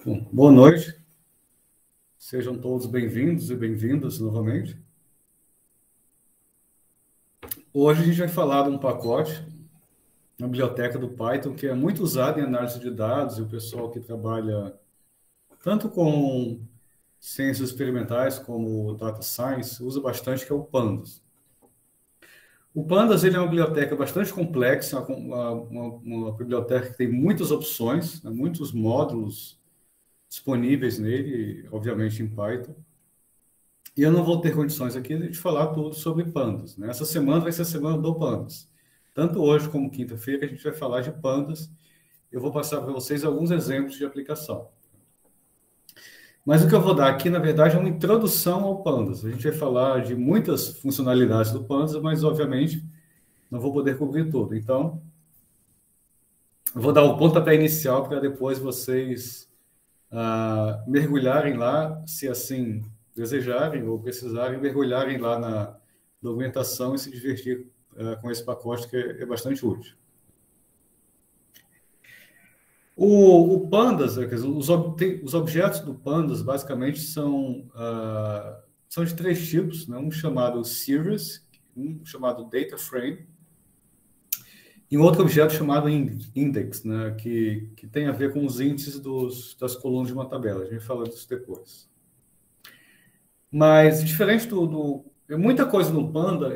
Bom, boa noite. Sejam todos bem-vindos e bem-vindas novamente. Hoje a gente vai falar de um pacote na biblioteca do Python que é muito usado em análise de dados, e o pessoal que trabalha tanto com ciências experimentais como data science usa bastante, que é o Pandas. O Pandas ele é uma biblioteca bastante complexa, uma biblioteca que tem muitas opções, né, muitos módulos disponíveis nele, obviamente em Python. E eu não vou ter condições aqui de falar tudo sobre Pandas, né? Essa semana vai ser a semana do Pandas. Tanto hoje como quinta-feira a gente vai falar de Pandas. Eu vou passar para vocês alguns exemplos de aplicação. Mas o que eu vou dar aqui, na verdade, é uma introdução ao Pandas. A gente vai falar de muitas funcionalidades do Pandas, mas, obviamente, não vou poder cobrir tudo. Então, eu vou dar o pontapé inicial para depois vocês mergulharem lá, se assim desejarem ou precisarem, mergulharem lá na documentação e se divertir com esse pacote, que é bastante útil. O Pandas, quer dizer, os objetos do Pandas, basicamente, são de três tipos, né? Um chamado Series, um chamado Data Frame, e um outro objeto chamado Index, né? que tem a ver com os índices das colunas de uma tabela. A gente vai falar disso depois. Mas, diferente muita coisa no Panda,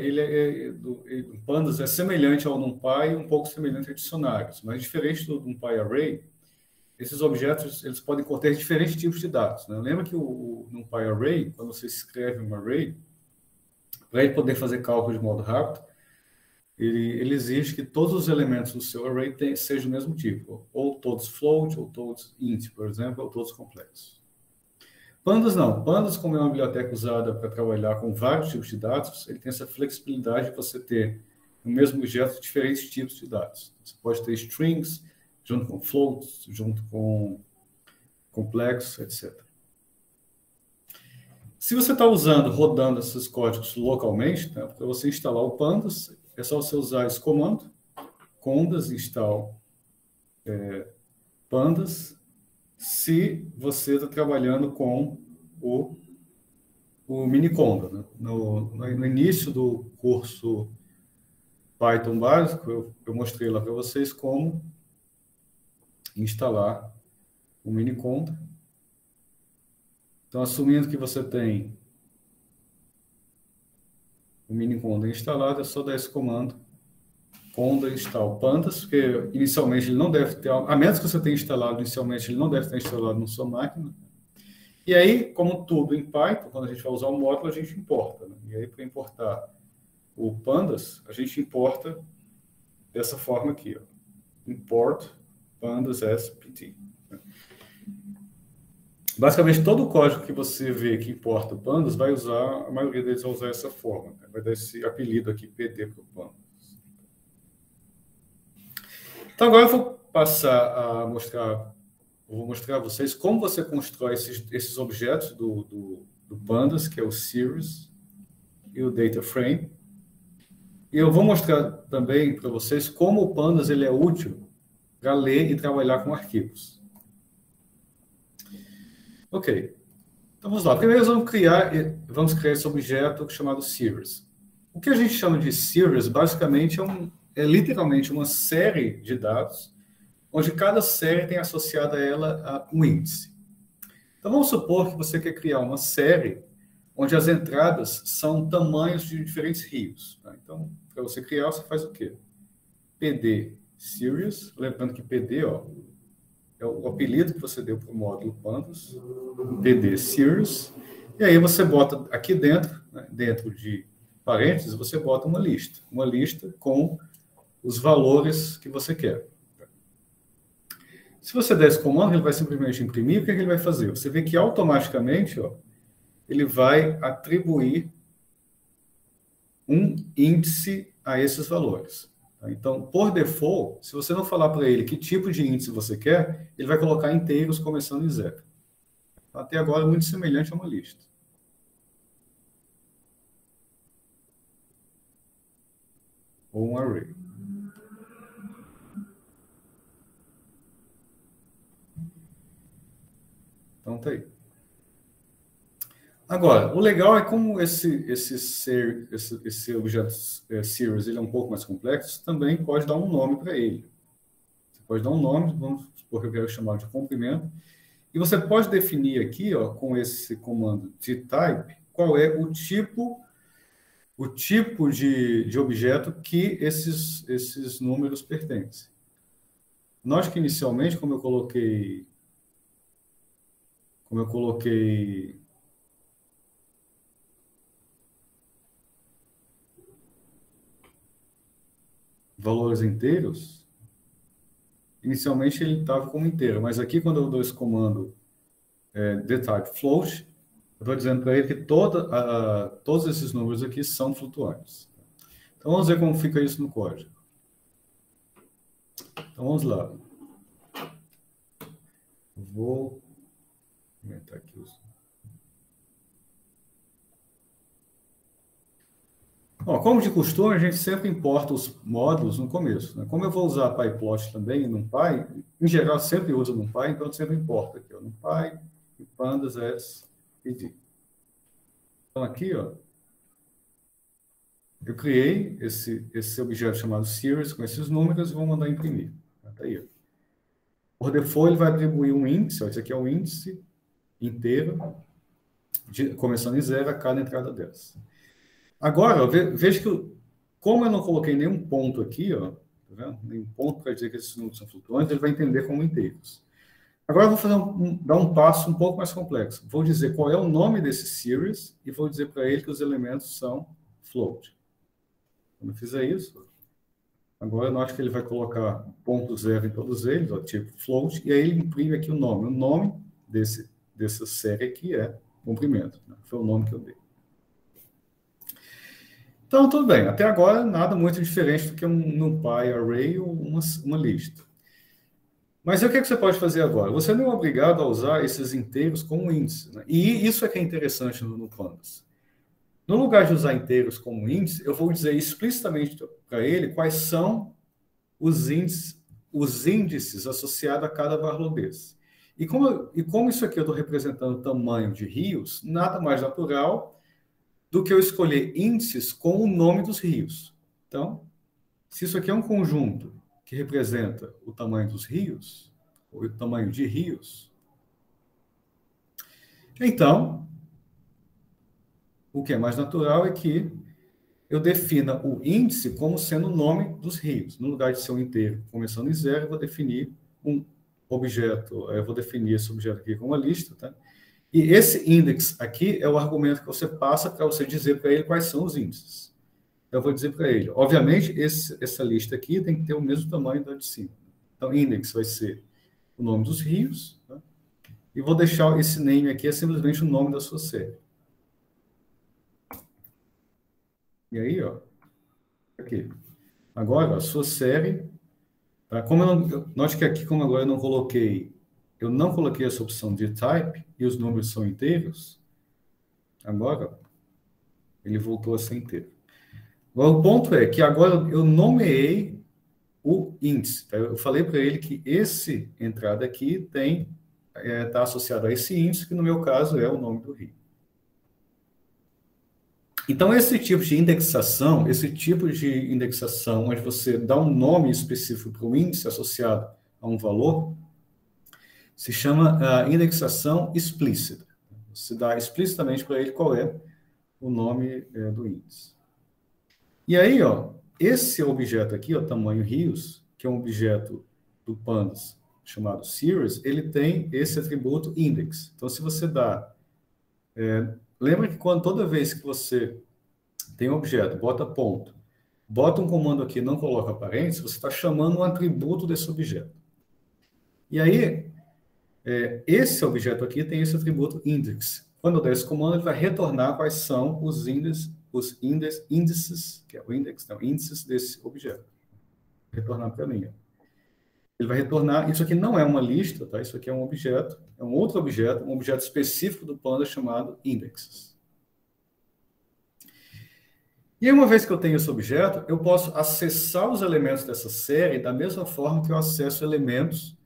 o Pandas é semelhante ao NumPy, um pouco semelhante a dicionários, mas diferente do NumPy Array, esses objetos eles podem conter diferentes tipos de dados, né? Lembra que o NumPy Array, quando você escreve um array, para ele poder fazer cálculo de modo rápido, ele exige que todos os elementos do seu array sejam do mesmo tipo, ou todos float, ou todos int, por exemplo, ou todos complexos. Pandas não. Pandas, como é uma biblioteca usada para trabalhar com vários tipos de dados, ele tem essa flexibilidade de você ter no mesmo objeto diferentes tipos de dados. Você pode ter strings junto com floats, junto com complexos, etc. Se você está rodando esses códigos localmente, né, para você instalar o Pandas, é só você usar esse comando, condas install pandas, se você está trabalhando com o Miniconda. Né? No início do curso Python básico, eu mostrei lá para vocês como instalar o Miniconda. Então, assumindo que você tem o Miniconda instalado, é só dar esse comando, conda install pandas, porque inicialmente ele não deve ter, a menos que você tenha instalado inicialmente, ele não deve estar instalado na sua máquina. E aí, como tudo em Python, quando a gente vai usar o módulo, a gente importa. Né? E aí, para importar o pandas, a gente importa dessa forma aqui, ó. Import pandas as pt. Basicamente, todo o código que você vê que importa o pandas vai usar, a maioria deles vai usar essa forma. Né? Vai dar esse apelido aqui, PD, para o pandas. Então, agora eu vou passar a vou mostrar a vocês como você constrói esses objetos do Pandas, que é o Series e o Data Frame. E eu vou mostrar também para vocês como o Pandas ele é útil para ler e trabalhar com arquivos. Ok. Então, vamos lá. Primeiro, vamos criar esse objeto chamado Series. O que a gente chama de Series, basicamente, é literalmente uma série de dados, onde cada série tem associada a ela um índice. Então, vamos supor que você quer criar uma série onde as entradas são tamanhos de diferentes rios. Tá? Então, para você criar, você faz o quê? PD Series, lembrando que PD é o apelido que você deu para o módulo Pandas, PD Series, e aí você bota aqui dentro, né, dentro de parênteses, você bota uma lista com os valores que você quer. Se você der esse comando, ele vai simplesmente imprimir. O que ele vai fazer? Você vê que automaticamente ele vai atribuir um índice a esses valores. Então, por default, se você não falar para ele que tipo de índice você quer, ele vai colocar inteiros começando em 0. Até agora, muito semelhante a uma lista. ou um array. Então, tá aí. Agora, o legal é como esse objeto series ele é um pouco mais complexo, você também pode dar um nome para ele. Você pode dar um nome, vamos supor que eu quero chamar de comprimento, e você pode definir aqui, ó, com esse comando de type, qual é o tipo de objeto que esses números pertencem. Note que inicialmente, como eu coloquei valores inteiros, inicialmente ele estava como inteiro, mas aqui quando eu dou esse comando dtype float, eu estou dizendo para ele que todos esses números aqui são flutuantes. Então vamos ver como fica isso no código. Então vamos lá. Vou aumentar aqui os... Bom, como de costume, a gente sempre importa os módulos no começo, né? Como eu vou usar PyPlot também no NumPy, em geral sempre uso NumPy, então eu sempre importo aqui, ó, NumPy e pandas as id. Então aqui, ó, eu criei esse objeto chamado series com esses números e vou mandar imprimir. Tá aí, ó. Por default, ele vai atribuir um índice, ó, esse aqui é o índice inteiro, começando em 0 a cada entrada dessa. Agora, veja que, como eu não coloquei nenhum ponto aqui, ó, tá vendo? Nenhum ponto para dizer que esses números são flutuantes, ele vai entender como inteiros. Agora eu vou dar um passo um pouco mais complexo. Vou dizer qual é o nome desse series e vou dizer para ele que os elementos são float. Quando eu fizer isso, agora note que ele vai colocar ponto zero em todos eles, ó, tipo float, e aí ele imprime aqui o nome. O nome dessa série aqui é comprimento, né? Foi o nome que eu dei. Então, tudo bem. Até agora, nada muito diferente do que um NumPy array ou uma lista. Mas o que você pode fazer agora? Você não é obrigado a usar esses inteiros como índice, né? E isso é que é interessante no Pandas. No lugar de usar inteiros como índice, eu vou dizer explicitamente para ele quais são os índices associados a cada varlobês. E como isso aqui eu estou representando o tamanho de rios, nada mais natural do que eu escolher índices com o nome dos rios. Então, se isso aqui é um conjunto que representa o tamanho dos rios, ou o tamanho de rios, então, o que é mais natural é que eu defina o índice como sendo o nome dos rios. No lugar de ser um inteiro começando em 0, eu vou definir um objeto, eu vou definir esse objeto aqui como uma lista, tá? E esse index aqui é o argumento que você passa para você dizer para ele quais são os índices. Eu vou dizer para ele, obviamente, essa lista aqui tem que ter o mesmo tamanho da de cima. Então, index vai ser o nome dos rios, tá? E vou deixar esse name aqui, é simplesmente o nome da sua série. E aí, ó, aqui. Agora, a sua série, tá? Note que aqui, como agora eu não coloquei essa opção de type, e os números são inteiros, agora, ele voltou a ser inteiro. Agora, o ponto é que agora eu nomeei o índice. Tá? Eu falei para ele que esse entrada aqui está associado a esse índice, que no meu caso é o nome do rio. Então, esse tipo de indexação, onde você dá um nome específico para o índice associado a um valor, se chama indexação explícita. Você dá explicitamente para ele qual é o nome do índice. E aí, ó, esse objeto aqui, ó, tamanho rios, que é um objeto do Pandas chamado series, ele tem esse atributo index. Então, se você dá... lembra que toda vez que você tem um objeto, bota ponto, bota um comando aqui, não coloca parênteses, você está chamando um atributo desse objeto. E aí, esse objeto aqui tem esse atributo index. Quando eu der esse comando, ele vai retornar quais são os índices, que é o index, não, índices desse objeto. Retornar para mim. Ele vai retornar, isso aqui não é uma lista, tá? Isso aqui é um objeto, é um outro objeto, um objeto específico do Panda chamado indexes. E uma vez que eu tenho esse objeto, eu posso acessar os elementos dessa série da mesma forma que eu acesso elementos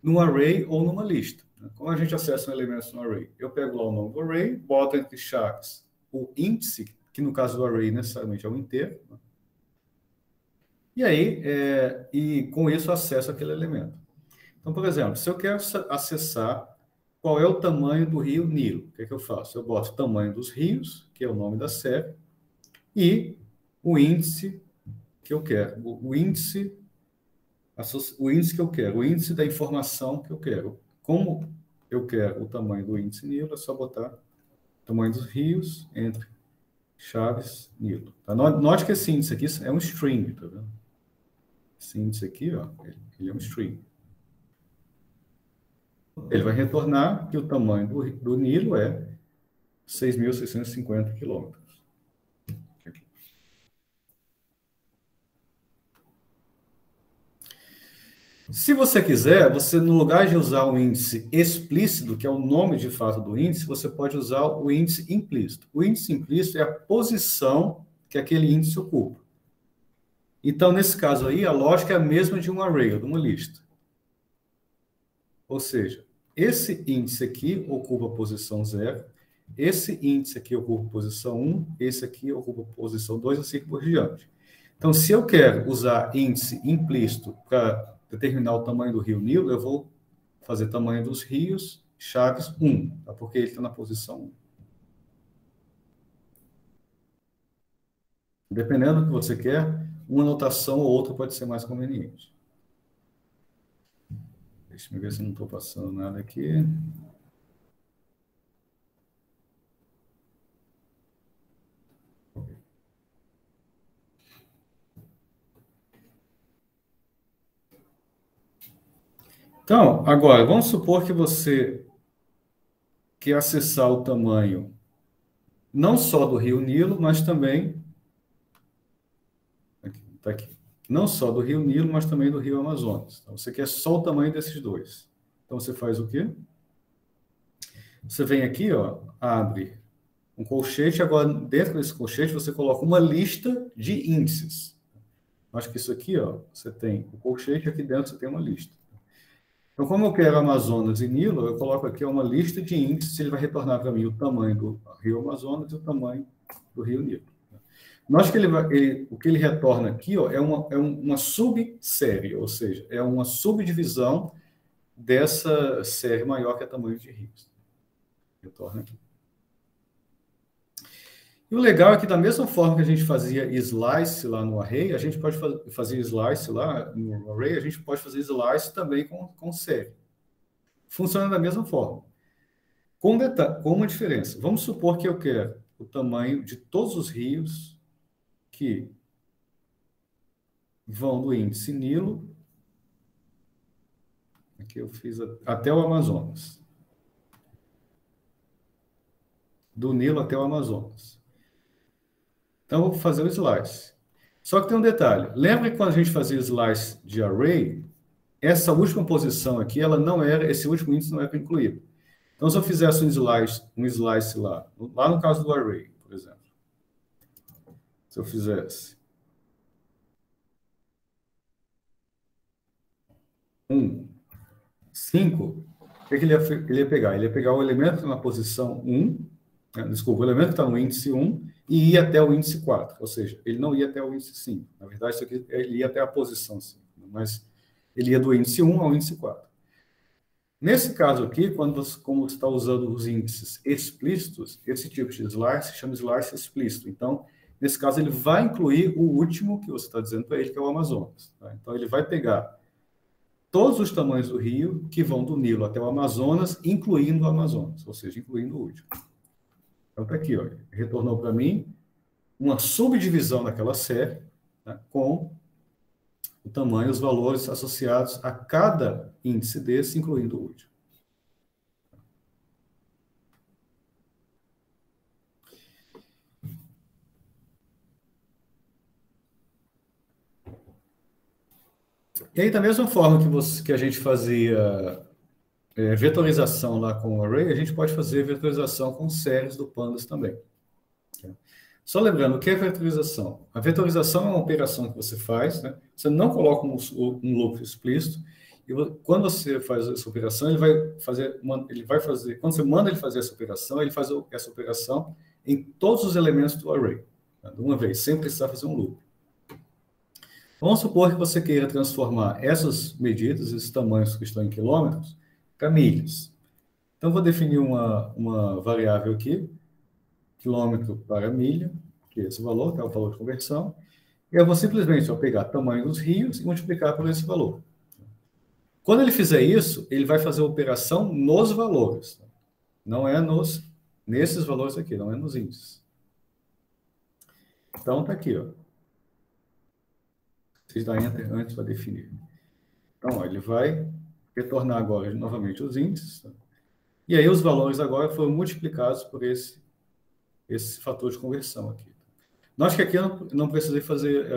num array ou numa lista. Como a gente acessa elementos no array? Eu pego lá o nome do array, boto entre chaves o índice, que no caso do array necessariamente é um inteiro, e aí, com isso, eu acesso aquele elemento. Então, por exemplo, se eu quero acessar qual é o tamanho do rio Nilo, o que é que eu faço? Eu boto o tamanho dos rios, que é o nome da série, e o índice que eu quero, o índice que eu quero, o índice da informação que eu quero. Como eu quero o tamanho do índice Nilo, é só botar o tamanho dos rios entre chaves Nilo. Tá? Note que esse índice aqui é um string, tá vendo? Esse índice aqui, ó, ele é um string. Ele vai retornar que o tamanho do Nilo é 6.650 quilômetros. Se você quiser, você, no lugar de usar o índice explícito, que é o nome de fato do índice, você pode usar o índice implícito. O índice implícito é a posição que aquele índice ocupa. Então, nesse caso aí, a lógica é a mesma de um array, ou de uma lista. Ou seja, esse índice aqui ocupa a posição 0, esse índice aqui ocupa a posição 1, esse aqui ocupa a posição 2, assim por diante. Então, se eu quero usar índice implícito para determinar o tamanho do rio Nilo, eu vou fazer tamanho dos rios, chaves 1, tá? Porque ele está na posição 1. Dependendo do que você quer, uma notação ou outra pode ser mais conveniente. Deixa eu ver se não estou passando nada aqui. Então, agora, vamos supor que você quer acessar o tamanho não só do rio Nilo, mas também tá aqui, não só do rio Nilo, mas também do rio Amazonas. Então, você quer só o tamanho desses dois. Então, você faz o quê? Você vem aqui, ó, abre um colchete, agora dentro desse colchete você coloca uma lista de índices. Acho que isso aqui, ó, você tem o colchete, aqui dentro você tem uma lista. Então, como eu quero Amazonas e Nilo, eu coloco aqui uma lista de índices, ele vai retornar para mim o tamanho do rio Amazonas e o tamanho do rio Nilo. Nós que o que ele retorna aqui, ó, é uma subsérie, ou seja, é uma subdivisão dessa série maior que é tamanho de rios. Retorna aqui. E o legal é que, da mesma forma que a gente fazia slice lá no array, a gente pode fazer slice lá no array, a gente pode fazer slice também com série. Funciona da mesma forma. Com uma diferença. Vamos supor que eu quero o tamanho de todos os rios que vão do índice Nilo, aqui eu fiz até o Amazonas. Do Nilo até o Amazonas. Então, eu vou fazer o slice. Só que tem um detalhe. Lembra que quando a gente fazia slice de array, essa última posição aqui, esse último índice não era incluído. Então, se eu fizesse um slice lá no caso do array, por exemplo, se eu fizesse 5, o que ele ia pegar? Ele ia pegar o elemento na posição 1, desculpa, o elemento que está no índice 1 e ia até o índice 4, ou seja, ele não ia até o índice 5. Na verdade, isso aqui, ele ia até a posição 5, mas ele ia do índice 1 ao índice 4. Nesse caso aqui, como você está usando os índices explícitos, esse tipo de slice se chama slice explícito. Então, nesse caso, ele vai incluir o último que você está dizendo para ele, que é o Amazonas. Tá? Então, ele vai pegar todos os tamanhos do rio que vão do Nilo até o Amazonas, incluindo o Amazonas, ou seja, incluindo o último. Então, está aqui, ó, retornou para mim uma subdivisão daquela série, né, com o tamanho, os valores associados a cada índice desse, incluindo o último. E aí, da mesma forma que a gente fazia vetorização lá com o array, a gente pode fazer vetorização com séries do Pandas também. Só lembrando, o que é vetorização? A vetorização é uma operação que você faz, né? Você não coloca um loop explícito, e quando você faz essa operação, ele vai fazer, quando você manda ele fazer essa operação, ele faz essa operação em todos os elementos do array, tá? De uma vez, sem precisar fazer um loop. Vamos supor que você queira transformar essas medidas, esses tamanhos que estão em quilômetros, para milhas. Então, vou definir uma variável aqui, quilômetro para milha, que é esse valor, que é o valor de conversão, e eu vou simplesmente pegar o tamanho dos rios e multiplicar por esse valor. Quando ele fizer isso, ele vai fazer a operação nos valores, não é nesses valores aqui, não é nos índices. Então, está aqui, ó. Vocês dão Enter antes para definir. Então, ó, ele vai retornar agora novamente os índices, tá? E aí os valores agora foram multiplicados por esse fator de conversão aqui. Note que aqui eu não precisei fazer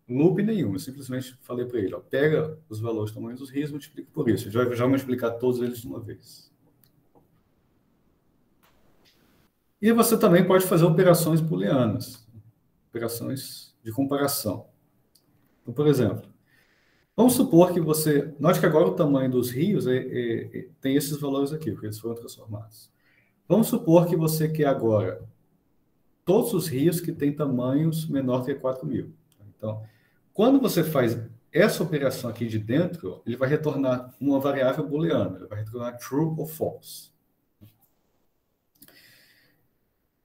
loop nenhum, eu simplesmente falei para ele, ó, pega os valores do tamanho dos rios e multiplica por isso. Ele vai já multiplicar todos eles de uma vez. E você também pode fazer operações booleanas, operações de comparação. Então, por exemplo, vamos supor que você... Note que agora o tamanho dos rios tem esses valores aqui, porque eles foram transformados. Vamos supor que você quer agora todos os rios que têm tamanhos menor que 4.000. Então, quando você faz essa operação aqui de dentro, ele vai retornar uma variável booleana, ele vai retornar true ou false.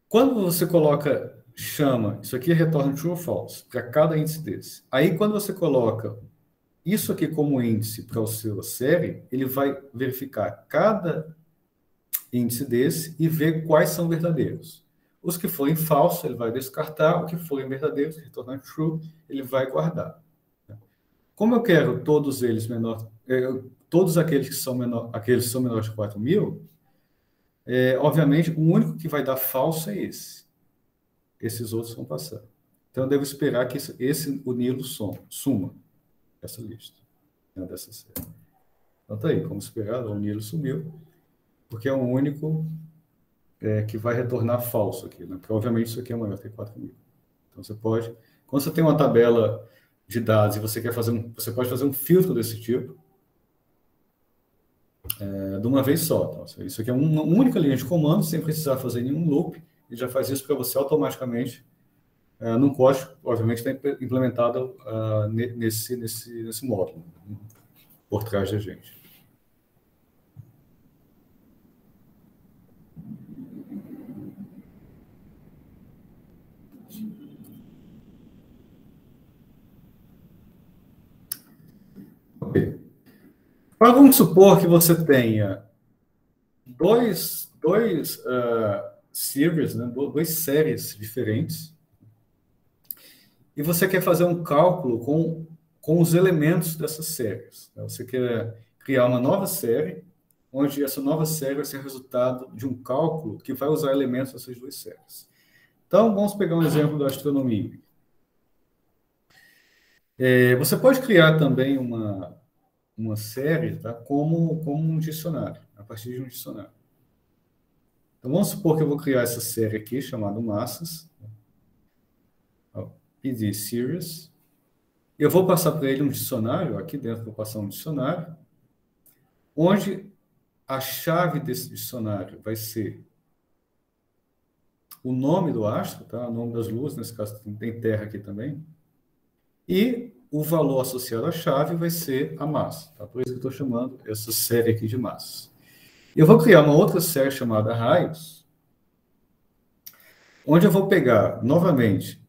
Quando você chama, isso aqui retorna true ou false, para cada índice desse. Aí, quando você coloca isso aqui como índice para a sua série, ele vai verificar cada índice desse e ver quais são verdadeiros. Os que forem falsos, ele vai descartar. O que forem verdadeiros, retornar true, ele vai guardar. Como eu quero todos eles todos aqueles que são menores de 4.000, obviamente, o único que vai dar falso é esse. Esses outros vão passar. Então, eu devo esperar que o Nilo suma essa lista, né, dessa série. Então, tá aí, como esperado, o Nilo sumiu, porque é o único que vai retornar falso aqui, né? Porque, obviamente, isso aqui é maior que 4.000. Então, quando você tem uma tabela de dados e você você pode fazer um filtro desse tipo, de uma vez só. Então, isso aqui é uma única linha de comando, sem precisar fazer nenhum loop, e já faz isso para você automaticamente, num código, obviamente, está implementado nesse módulo, por trás da gente. Ok. Agora, vamos supor que você tenha duas séries diferentes, e você quer fazer um cálculo com os elementos dessas séries. Você quer criar uma nova série, onde essa nova série vai ser resultado de um cálculo que vai usar elementos dessas duas séries. Então, vamos pegar um exemplo da astronomia. Você pode criar também uma série, tá, como um dicionário, a partir de um dicionário. Então, vamos supor que eu vou criar essa série aqui, chamada massas, PD Series. Eu vou passar para ele um dicionário, aqui dentro eu vou passar um dicionário, onde a chave desse dicionário vai ser o nome do astro, tá? O nome das luas, nesse caso tem Terra aqui também, e o valor associado à chave vai ser a massa, tá? Por isso que eu estou chamando essa série aqui de massas. Eu vou criar uma outra série chamada raios, onde eu vou pegar, novamente,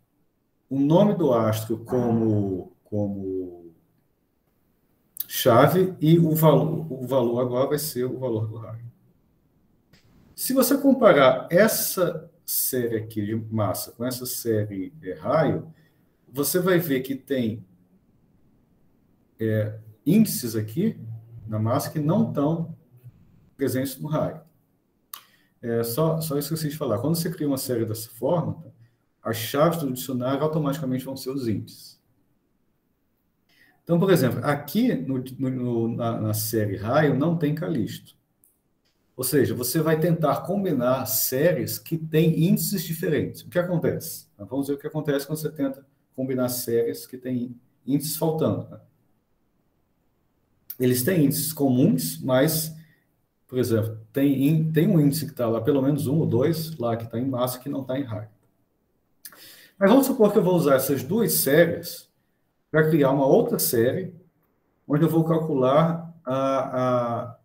o nome do astro como chave e o valor agora vai ser o valor do raio. Se você comparar essa série aqui de massa com essa série raio, você vai ver que tem índices aqui na massa que não estão presentes no raio. Só esqueci de falar. Quando você cria uma série dessa forma, as chaves do dicionário automaticamente vão ser os índices. Então, por exemplo, aqui na série raio não tem Calisto. Ou seja, você vai tentar combinar séries que têm índices diferentes. O que acontece? Vamos ver o que acontece quando você tenta combinar séries que têm índices faltando, né? Eles têm índices comuns, mas, por exemplo, tem um índice que está lá, pelo menos um ou dois, lá que está em massa, que não está em raio. Mas vamos supor que eu vou usar essas duas séries para criar uma outra série, onde eu vou calcular a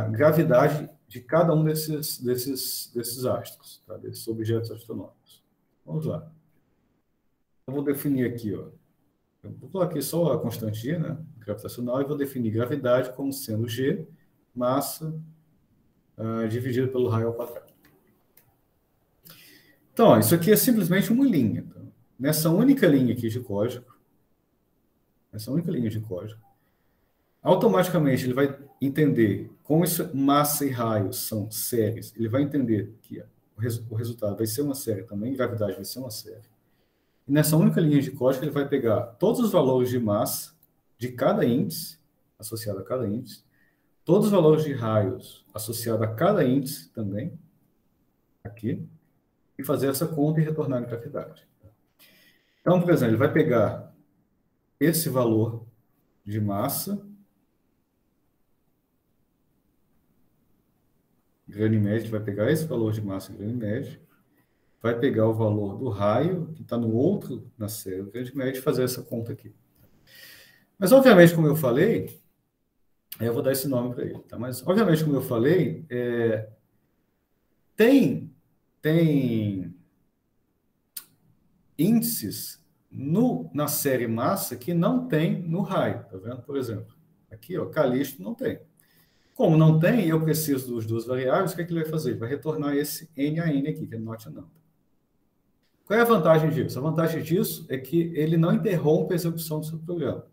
gravidade de cada um desses astros, tá? Desses objetos astronômicos. Vamos lá. Eu vou definir aqui, ó. Eu vou colocar aqui só a constante G, né, gravitacional, e vou definir gravidade como sendo G, massa, dividido pelo raio ao quadrado. Então, ó, isso aqui é simplesmente uma linha. Tá? Nessa única linha aqui de código, automaticamente ele vai entender como isso, massa e raio são séries. Ele vai entender que o resultado vai ser uma série também, gravidade vai ser uma série. E nessa única linha de código, ele vai pegar todos os valores de massa de cada índice, associado a cada índice, todos os valores de raios associados a cada índice também, aqui, e fazer essa conta e retornar a gravidade. Então, por exemplo, ele vai pegar esse valor de massa, Ganymede, vai pegar esse valor de massa Ganymede, vai pegar o valor do raio, que está no outro, na série do Ganymede, e fazer essa conta aqui. Mas, obviamente, como eu falei, eu vou dar esse nome para ele, tá? Mas, obviamente, como eu falei, tem índices na série massa que não tem no raio, tá vendo? Por exemplo, aqui, ó, Calisto não tem. Como não tem, eu preciso das duas variáveis, o que é que ele vai fazer? Ele vai retornar esse n a n aqui, que é not a number. Qual é a vantagem disso? A vantagem disso é que ele não interrompe a execução do seu programa.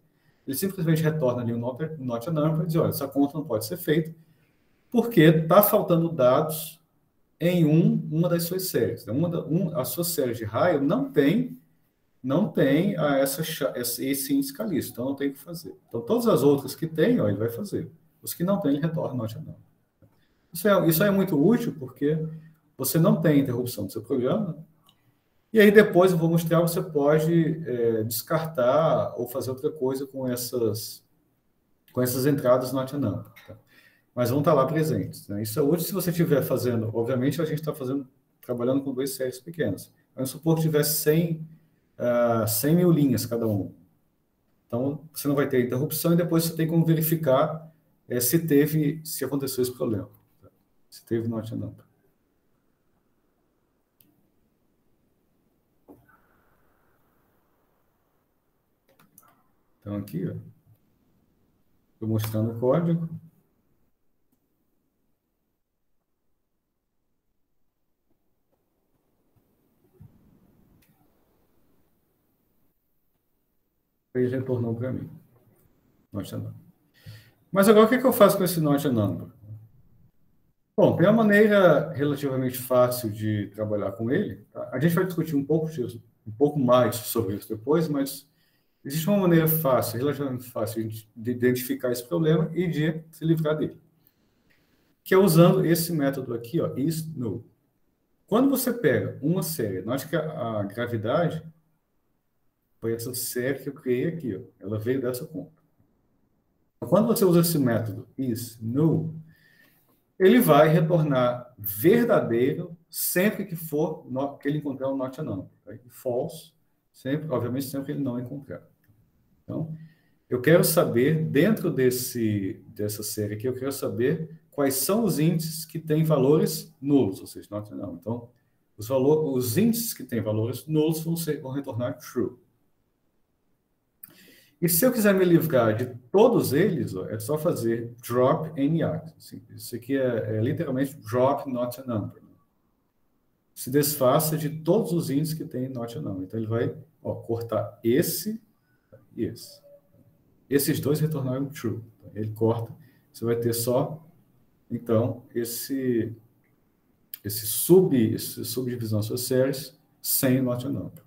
Ele simplesmente retorna ali o not a number e diz, olha, essa conta não pode ser feita porque está faltando dados em uma das suas séries. A sua série de raio não tem esse índice Calisto, então não tem o que fazer. Então, todas as outras que tem, ó, ele vai fazer. Os que não tem, ele retorna not a number. Isso é muito útil porque você não tem interrupção do seu programa. E aí depois eu vou mostrar, você pode descartar ou fazer outra coisa com essas entradas not a number. Tá? Mas vão estar lá presentes. Né? Isso é útil se você estiver fazendo, obviamente a gente está trabalhando com duas séries pequenas. Vamos supor que tivesse 100 mil linhas cada uma. Então, você não vai ter interrupção e depois você tem como verificar se aconteceu esse problema. Tá? Se teve not a number. Então, aqui, estou mostrando o código. Ele retornou para mim. Not a number. Mas agora, o que eu faço com esse not a number? Bom, tem uma maneira relativamente fácil de trabalhar com ele. Tá? A gente vai discutir um pouco mais sobre isso depois, mas existe uma maneira fácil, relativamente fácil, de identificar esse problema e de se livrar dele. Que é usando esse método aqui, ó, is/no. Quando você pega uma série, nós que a gravidade foi essa série que eu criei aqui, ó, ela veio dessa conta. Quando você usa esse método is/no, ele vai retornar verdadeiro sempre que que ele encontrar o not a number. Tá? False, sempre, obviamente, sempre que ele não encontrar. Então, eu quero saber, dentro dessa série aqui, eu quero saber quais são os índices que têm valores nulos, ou seja, not a number. Então, os índices que têm valores nulos vão retornar true. E se eu quiser me livrar de todos eles, ó, é só fazer drop any args. Assim, isso aqui é literalmente drop not a number. Se desfaça de todos os índices que tem not a number. Então, ele vai cortar esse e esse. Esses dois retornaram true. Então, ele corta. Você vai ter só, então, esse subdivisão das suas séries sem not a number.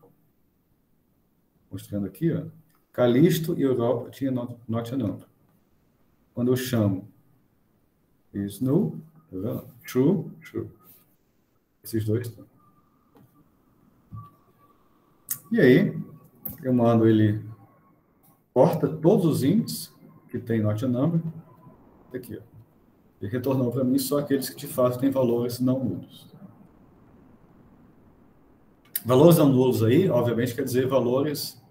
Mostrando aqui, ó. Calisto e Europa tinha not a number. Quando eu chamo is null, vendo? True, true. Esses dois. Tá? E aí, eu mando ele, corta todos os índices que tem not a number, aqui, ó. Ele retornou para mim só aqueles que de fato têm valores não nulos. Valores não nulos aí, obviamente, quer dizer valores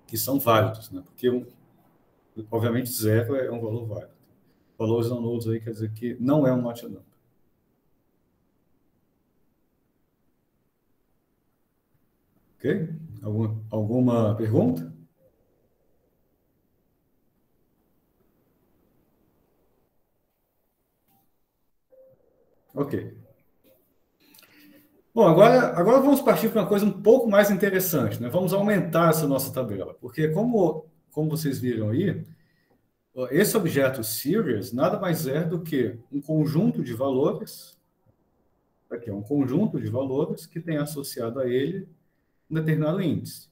que são válidos, né? Porque, obviamente, 0 é um valor válido. Valores não nulos aí quer dizer que não é um not a number. Ok? Alguma pergunta? Ok. Bom, agora vamos partir para uma coisa um pouco mais interessante, né? Vamos aumentar essa nossa tabela, porque como vocês viram aí, esse objeto series nada mais é do que um conjunto de valores, aqui é um conjunto de valores que tem associado a ele um determinado índice.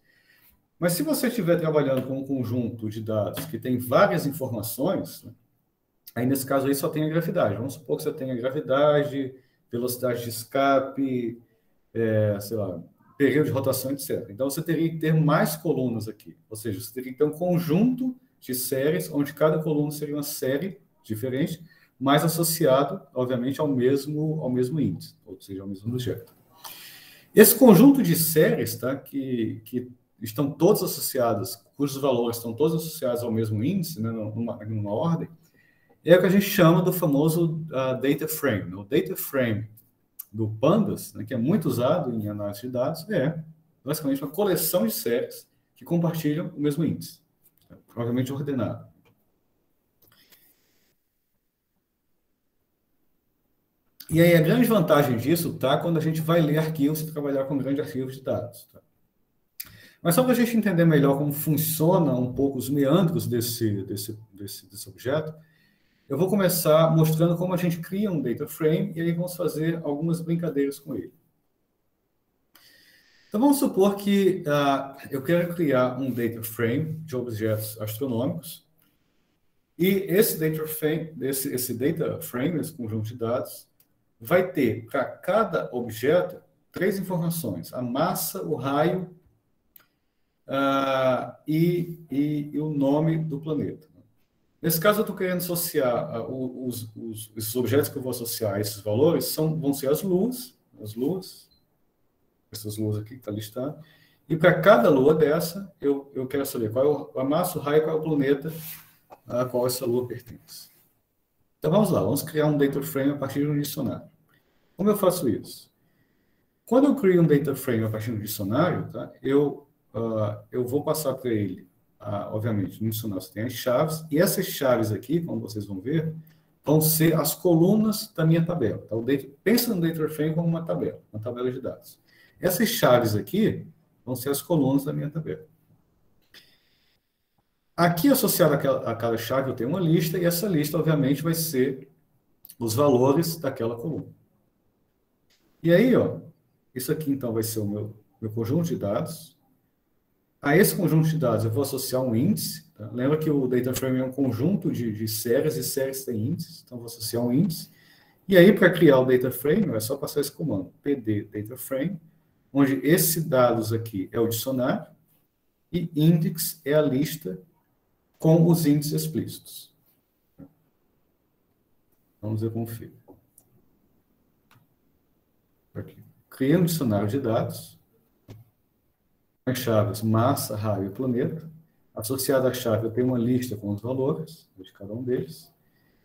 Mas se você estiver trabalhando com um conjunto de dados que tem várias informações, né, aí nesse caso aí só tem a gravidade. Vamos supor que você tenha gravidade, velocidade de escape, sei lá, período de rotação, etc. Então, você teria que ter mais colunas aqui. Ou seja, você teria que ter um conjunto de séries, onde cada coluna seria uma série diferente, mas associado, obviamente, ao mesmo índice, ou seja, ao mesmo objeto. Esse conjunto de séries, tá, que estão todas associadas, cujos valores estão todos associados ao mesmo índice, né, numa ordem, é o que a gente chama do famoso data frame. O data frame do Pandas, né, que é muito usado em análise de dados, é basicamente uma coleção de séries que compartilham o mesmo índice, provavelmente ordenado. E aí a grande vantagem disso está quando a gente vai ler arquivos e trabalhar com grandes arquivos de dados. Tá? Mas só para a gente entender melhor como funciona um pouco os meandros desse objeto, eu vou começar mostrando como a gente cria um data frame e aí vamos fazer algumas brincadeiras com ele. Então, vamos supor que eu quero criar um data frame de objetos astronômicos e esse data frame, esse conjunto de dados, vai ter para cada objeto 3 informações: a massa, o raio e o nome do planeta. Nesse caso, eu estou querendo associar esses objetos que eu vou associar a esses valores vão ser as luas, essas luas aqui que está listado. E para cada lua dessa, eu quero saber qual é a massa, o raio, qual é o planeta a qual essa lua pertence. Então vamos lá, vamos criar um data frame a partir de um dicionário. Como eu faço isso? Quando eu crio um data frame a partir de um dicionário, tá, eu vou passar para ele, obviamente, no dicionário você tem as chaves, e essas chaves aqui, como vocês vão ver, vão ser as colunas da minha tabela. Tá? Pensa no data frame como uma tabela de dados. Essas chaves aqui vão ser as colunas da minha tabela. Aqui, associado a cada chave, eu tenho uma lista, e essa lista, obviamente, vai ser os valores daquela coluna. E aí, ó, isso aqui, então, vai ser o meu conjunto de dados. A esse conjunto de dados, eu vou associar um índice. Tá? Lembra que o data frame é um conjunto de séries, e séries têm índices, então, eu vou associar um índice. E aí, para criar o data frame, é só passar esse comando, pd data frame, onde esse dados aqui é o dicionário e index é a lista com os índices explícitos. Vamos ver como fica. Aqui. Criei um dicionário de dados, as chaves massa, raio e planeta. Associada à chave, eu tenho uma lista com os valores de cada um deles.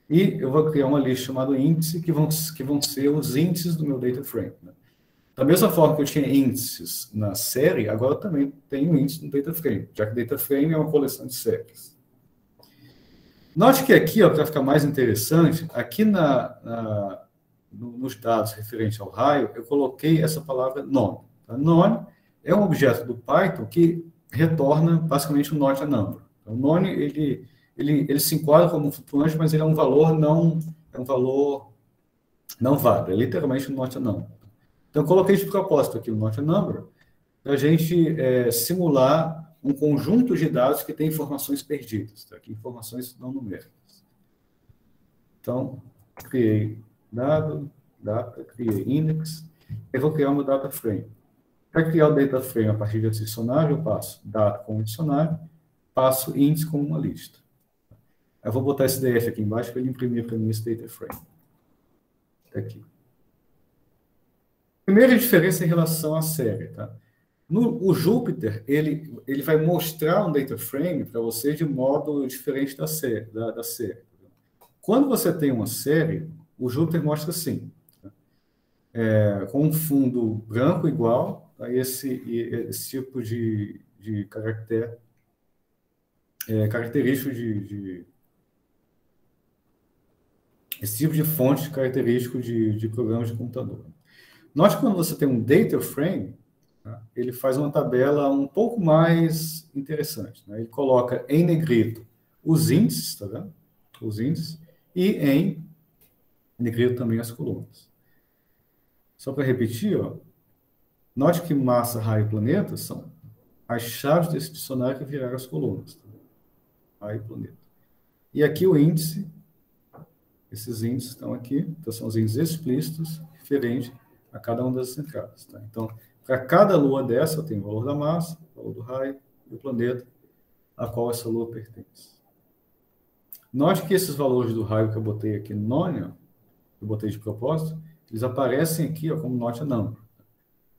E eu vou criar uma lista chamada índice, que vão ser os índices do meu data frame. Né? Da mesma forma que eu tinha índices na série, agora eu também tenho índice no data frame, já que data frame é uma coleção de séries. Note que aqui, para ficar mais interessante, aqui nos dados referentes ao raio, eu coloquei essa palavra none. Tá? None é um objeto do Python que retorna basicamente um not a number. Então, o none ele se enquadra como um flutuante, mas ele é um valor não válido, é literalmente um not a number. Então, eu coloquei de propósito aqui o not a number para a gente simular um conjunto de dados que tem informações perdidas, tá? Aqui, informações não numéricas. Então, criei dado, data, criei index, eu vou criar uma data frame. Para criar o data frame a partir desse dicionário, eu passo data como dicionário, passo índice como uma lista. Eu vou botar esse DF aqui embaixo para ele imprimir para mim esse data frame. Tá aqui. Primeira diferença em relação à série, tá? O Jupyter, ele vai mostrar um data frame para você de modo diferente da série. Quando você tem uma série, o Jupyter mostra assim, tá? Com um fundo branco igual a esse tipo de caractere, característico esse tipo de fonte característico de programas de computador. Note que quando você tem um data frame, tá, ele faz uma tabela um pouco mais interessante, né? Ele coloca em negrito os índices, tá vendo? Os índices, e em negrito também as colunas. Só para repetir, ó, note que massa, raio e planeta são as chaves desse dicionário que viraram as colunas. Tá? Raio e planeta. E aqui o índice, esses índices estão aqui, então são os índices explícitos, referente a cada uma das entradas. Tá? Então, para cada lua dessa, eu tenho o valor da massa, o valor do raio e o planeta a qual essa lua pertence. Note que esses valores do raio que eu botei aqui no none, que eu botei de propósito, eles aparecem aqui ó, como not a number.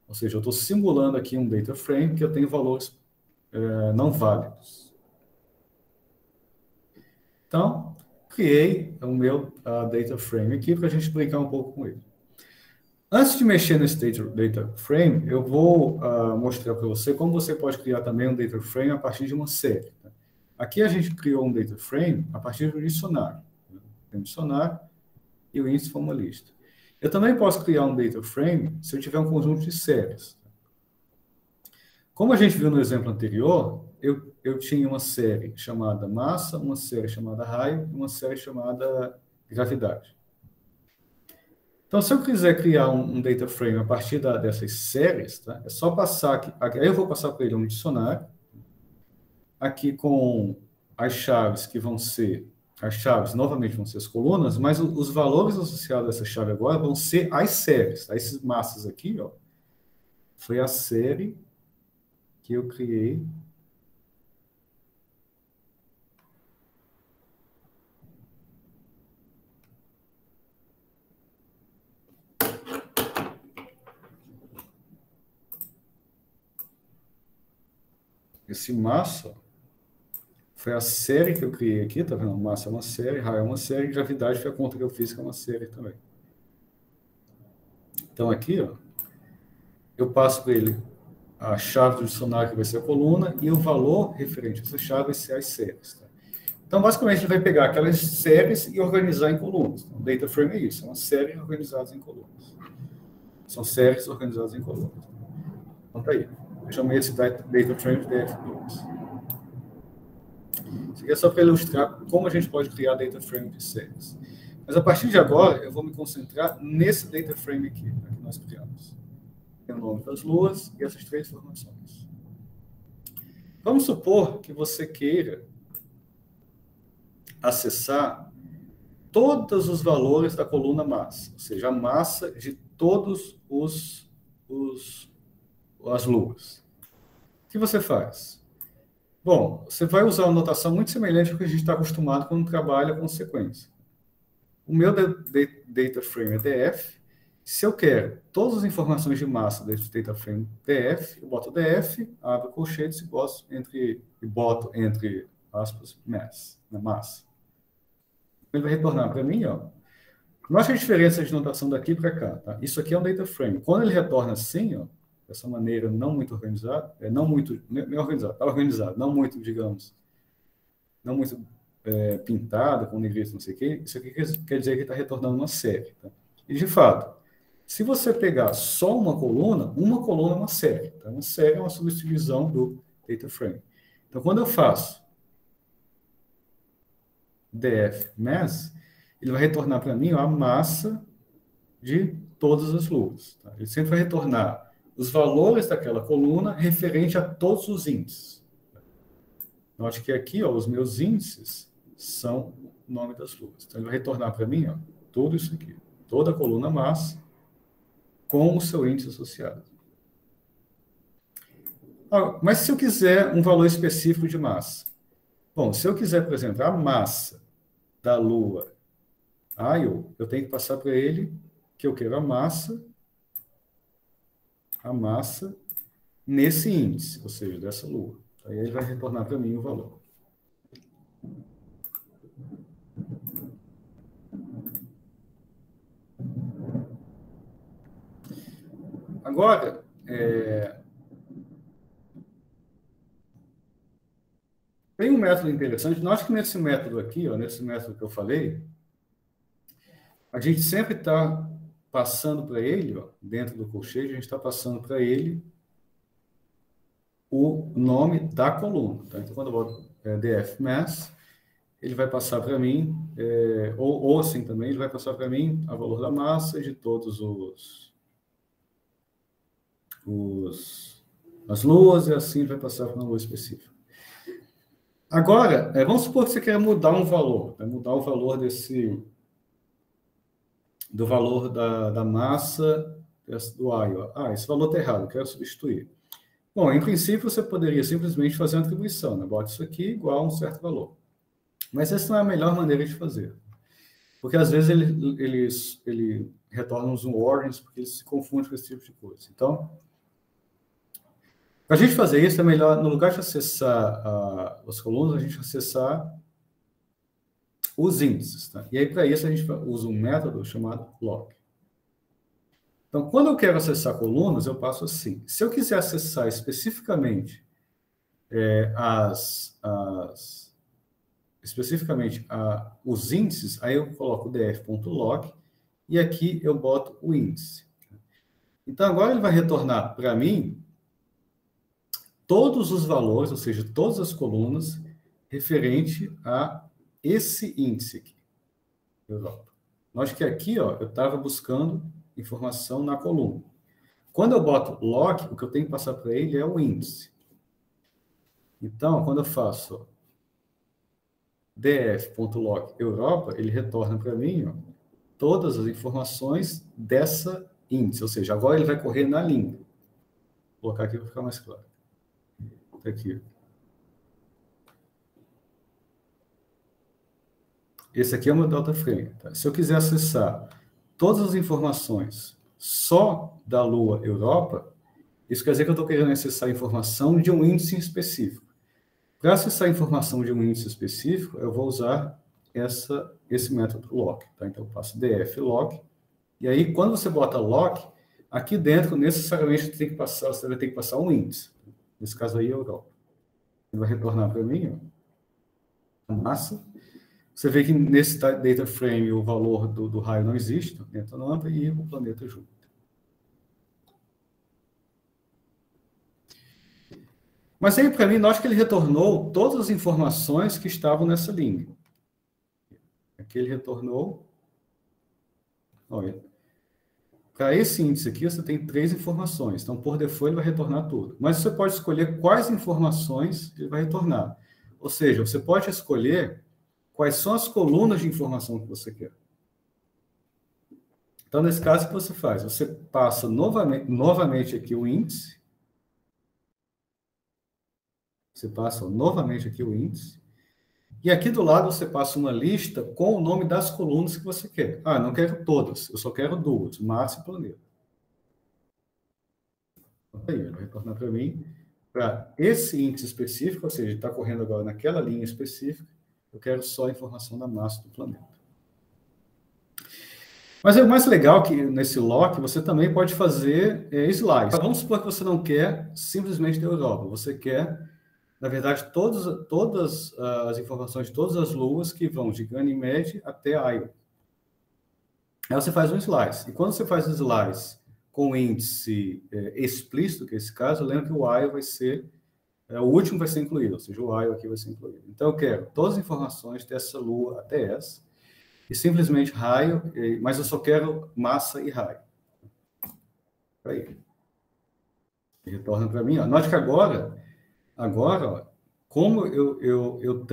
Ou seja, eu estou simulando aqui um data frame que eu tenho valores não válidos. Então, criei o meu data frame aqui para a gente brincar um pouco com ele. Antes de mexer nesse data frame, eu vou mostrar para você como você pode criar também um data frame a partir de uma série. Tá? Aqui a gente criou um data frame a partir do dicionário. Tem um dicionário e o índice foi uma lista. Eu também posso criar um data frame se eu tiver um conjunto de séries. Como a gente viu no exemplo anterior, eu tinha uma série chamada massa, uma série chamada raio e uma série chamada gravidade. Então, se eu quiser criar um data frame a partir dessas séries, tá? É só passar aqui. Aí eu vou passar para ele um dicionário, aqui com as chaves que vão ser, as chaves novamente vão ser as colunas, mas os valores associados a essa chave agora vão ser as séries. Tá? Esses massas aqui, ó, foi a série que eu criei. Esse massa foi a série que eu criei aqui, tá vendo? Massa é uma série, raio é uma série, e gravidade foi a conta que eu fiz, que é uma série também. Então aqui, ó, eu passo para ele a chave do dicionário, que vai ser a coluna, e o valor referente a essa chave vai ser as séries. Tá? Então, basicamente, ele vai pegar aquelas séries e organizar em colunas. Então, o data frame é isso, é uma série organizada em colunas. São séries organizadas em colunas. Então, tá aí. Eu chamei esse data frame de DF2. Isso aqui é só para ilustrar como a gente pode criar data frame de séries. Mas, a partir de agora, eu vou me concentrar nesse data frame aqui, né, que nós criamos. Tem o nome das luas e essas três informações. Vamos supor que você queira acessar todos os valores da coluna massa, ou seja, a massa de todos as luas. O que você faz? Bom, você vai usar uma notação muito semelhante ao que a gente está acostumado quando trabalha com sequência. O meu data frame é DF. Se eu quero todas as informações de massa desse data frame DF, eu boto DF, abro colchetes e boto entre aspas mass, na massa. Ele vai retornar para mim, ó. Note a diferença de notação daqui para cá, tá? Isso aqui é um data frame. Quando ele retorna assim, ó, dessa maneira não muito organizada, não muito organizado, tá organizado, não muito, digamos, não muito pintada, com negrito, não sei o quê, isso aqui quer dizer que está retornando uma série, tá? E, de fato, se você pegar só uma coluna é uma série. Tá? Uma série é uma subdivisão do data frame. Então, quando eu faço df mass, ele vai retornar para mim ó, a massa de todas as luas. Tá? Ele sempre vai retornar os valores daquela coluna referente a todos os índices. Note que aqui, ó, os meus índices são o nome das luas. Então, ele vai retornar para mim ó, tudo isso aqui. toda a coluna massa com o seu índice associado. Mas se eu quiser um valor específico de massa? Bom, se eu quiser, por exemplo, a massa da Lua Io, eu tenho que passar para ele que eu quero a massa nesse índice, ou seja, dessa Lua. Aí ele vai retornar para mim o valor. Agora, tem um método interessante. Nós que nesse método aqui, nesse método que eu falei, a gente sempre está passando para ele, dentro do colcheete, a gente está passando para ele o nome da coluna. Tá? Então, quando eu boto DF Mass, ele vai passar para mim, ou assim também, ele vai passar para mim o valor da massa de todos as luas, e assim ele vai passar para uma lua específica. Agora, vamos supor que você quer mudar um valor, mudar o valor do valor da massa do Io. Esse valor está errado, eu quero substituir. Bom, em princípio, você poderia simplesmente fazer uma atribuição, né? Bota isso aqui igual a um certo valor. Mas essa não é a melhor maneira de fazer. Porque, às vezes, ele retorna uns warnings, porque eles se confundem com esse tipo de coisa. Então, para a gente fazer isso, é melhor, no lugar de acessar as colunas, a gente acessar os índices. Tá? E aí, para isso, a gente usa um método chamado lock. Então, quando eu quero acessar colunas, eu passo assim. Se eu quiser acessar especificamente os índices, aí eu coloco df.lock e aqui eu boto o índice. Então, agora ele vai retornar para mim todos os valores, ou seja, todas as colunas referente a esse índice aqui, Europa. Nós que aqui, eu estava buscando informação na coluna. Quando eu boto lock, o que eu tenho que passar para ele é o índice. Então, quando eu faço df.lock Europa, ele retorna para mim todas as informações dessa índice, ou seja, agora ele vai correr na linha. Vou colocar aqui para ficar mais claro. Aqui. Esse aqui é o meu delta frame. Tá? Se eu quiser acessar todas as informações só da Lua Europa, isso quer dizer que eu estou querendo acessar a informação de um índice específico. Para acessar a informação de um índice específico, eu vou usar esse método lock. Tá? Então, eu passo df lock. E aí, quando você bota lock, aqui dentro, necessariamente, você vai ter que passar um índice. Nesse caso aí, Europa. Ele vai retornar para mim a massa. Você vê que nesse data frame o valor do raio não existe, entra no AMP e o planeta junto. Mas aí, para mim, note que ele retornou todas as informações que estavam nessa linha. Aqui ele retornou. Olha, para esse índice aqui, você tem 3 informações. Então, por default, ele vai retornar tudo. Mas você pode escolher quais informações ele vai retornar. Ou seja, você pode escolher quais são as colunas de informação que você quer. Então, nesse caso, o que você faz? Você passa novamente aqui o índice. Você passa novamente aqui o índice. E aqui do lado você passa uma lista com o nome das colunas que você quer. Não quero todas, eu só quero 2, massa e planeta. Aí, ele vai retornar para mim, para esse índice específico, ou seja, está correndo agora naquela linha específica, eu quero só a informação da massa do planeta. Mas é o mais legal que nesse lock você também pode fazer slice. Vamos supor que você não quer simplesmente da Europa, você quer, na verdade, todas as informações de todas as luas que vão de Ganymede até Io. Aí você faz um slice. E quando você faz o slice com índice explícito, que é esse caso, lembra que o Io vai ser, o último vai ser incluído, ou seja, o Io aqui vai ser incluído. Então, eu quero todas as informações dessa lua até essa, e simplesmente raio, mas eu só quero massa e raio. Aí. Ele retorna para mim. Note que agora como eu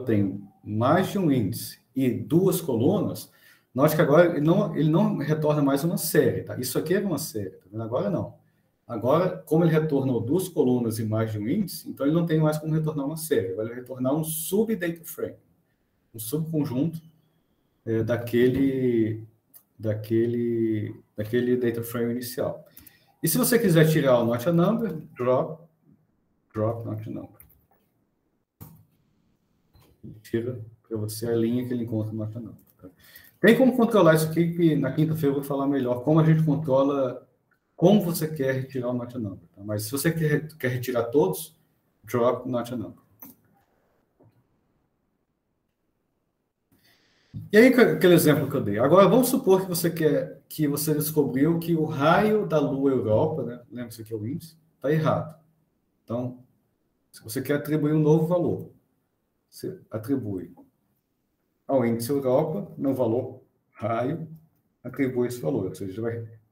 tenho mais de um índice e duas colunas, note que agora ele não retorna mais uma série. Tá? Isso aqui era uma série, tá vendo? Agora não. Agora, como ele retornou duas colunas e mais de um índice, então ele não tem mais como retornar uma série. Ele vai retornar um sub-data frame, um subconjunto daquele data frame inicial. E se você quiser tirar o not a number, drop not a number. Tira para você a linha que ele encontra no not a number. Tá? Tem como controlar isso aqui, que na quinta-feira eu vou falar melhor como a gente controla, como você quer retirar o not a number. Tá? Mas se você quer retirar todos, drop not a number. E aí, aquele exemplo que eu dei. Agora, vamos supor que você descobriu que o raio da Lua Europa, né? Lembra isso aqui é o índice? Está errado. Então, se você quer atribuir um novo valor, você atribui ao índice Europa, no valor raio, atribui esse valor. Ou seja,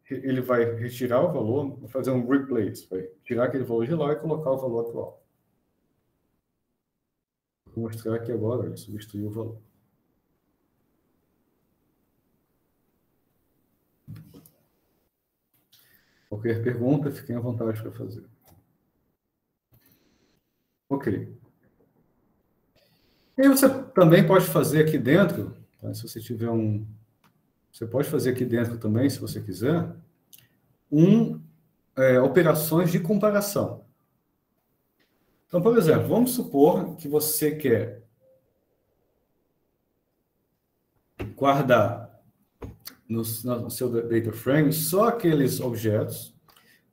ele vai retirar o valor, vai fazer um replace, vai tirar aquele valor de lá e colocar o valor atual. Vou mostrar aqui agora, ele substituiu o valor. Qualquer pergunta, fiquem à vontade para fazer. Ok. E você também pode fazer aqui dentro, tá? Se você tiver você pode fazer aqui dentro também, se você quiser, operações de comparação. Então, por exemplo, vamos supor que você quer guardar no seu data frame só aqueles objetos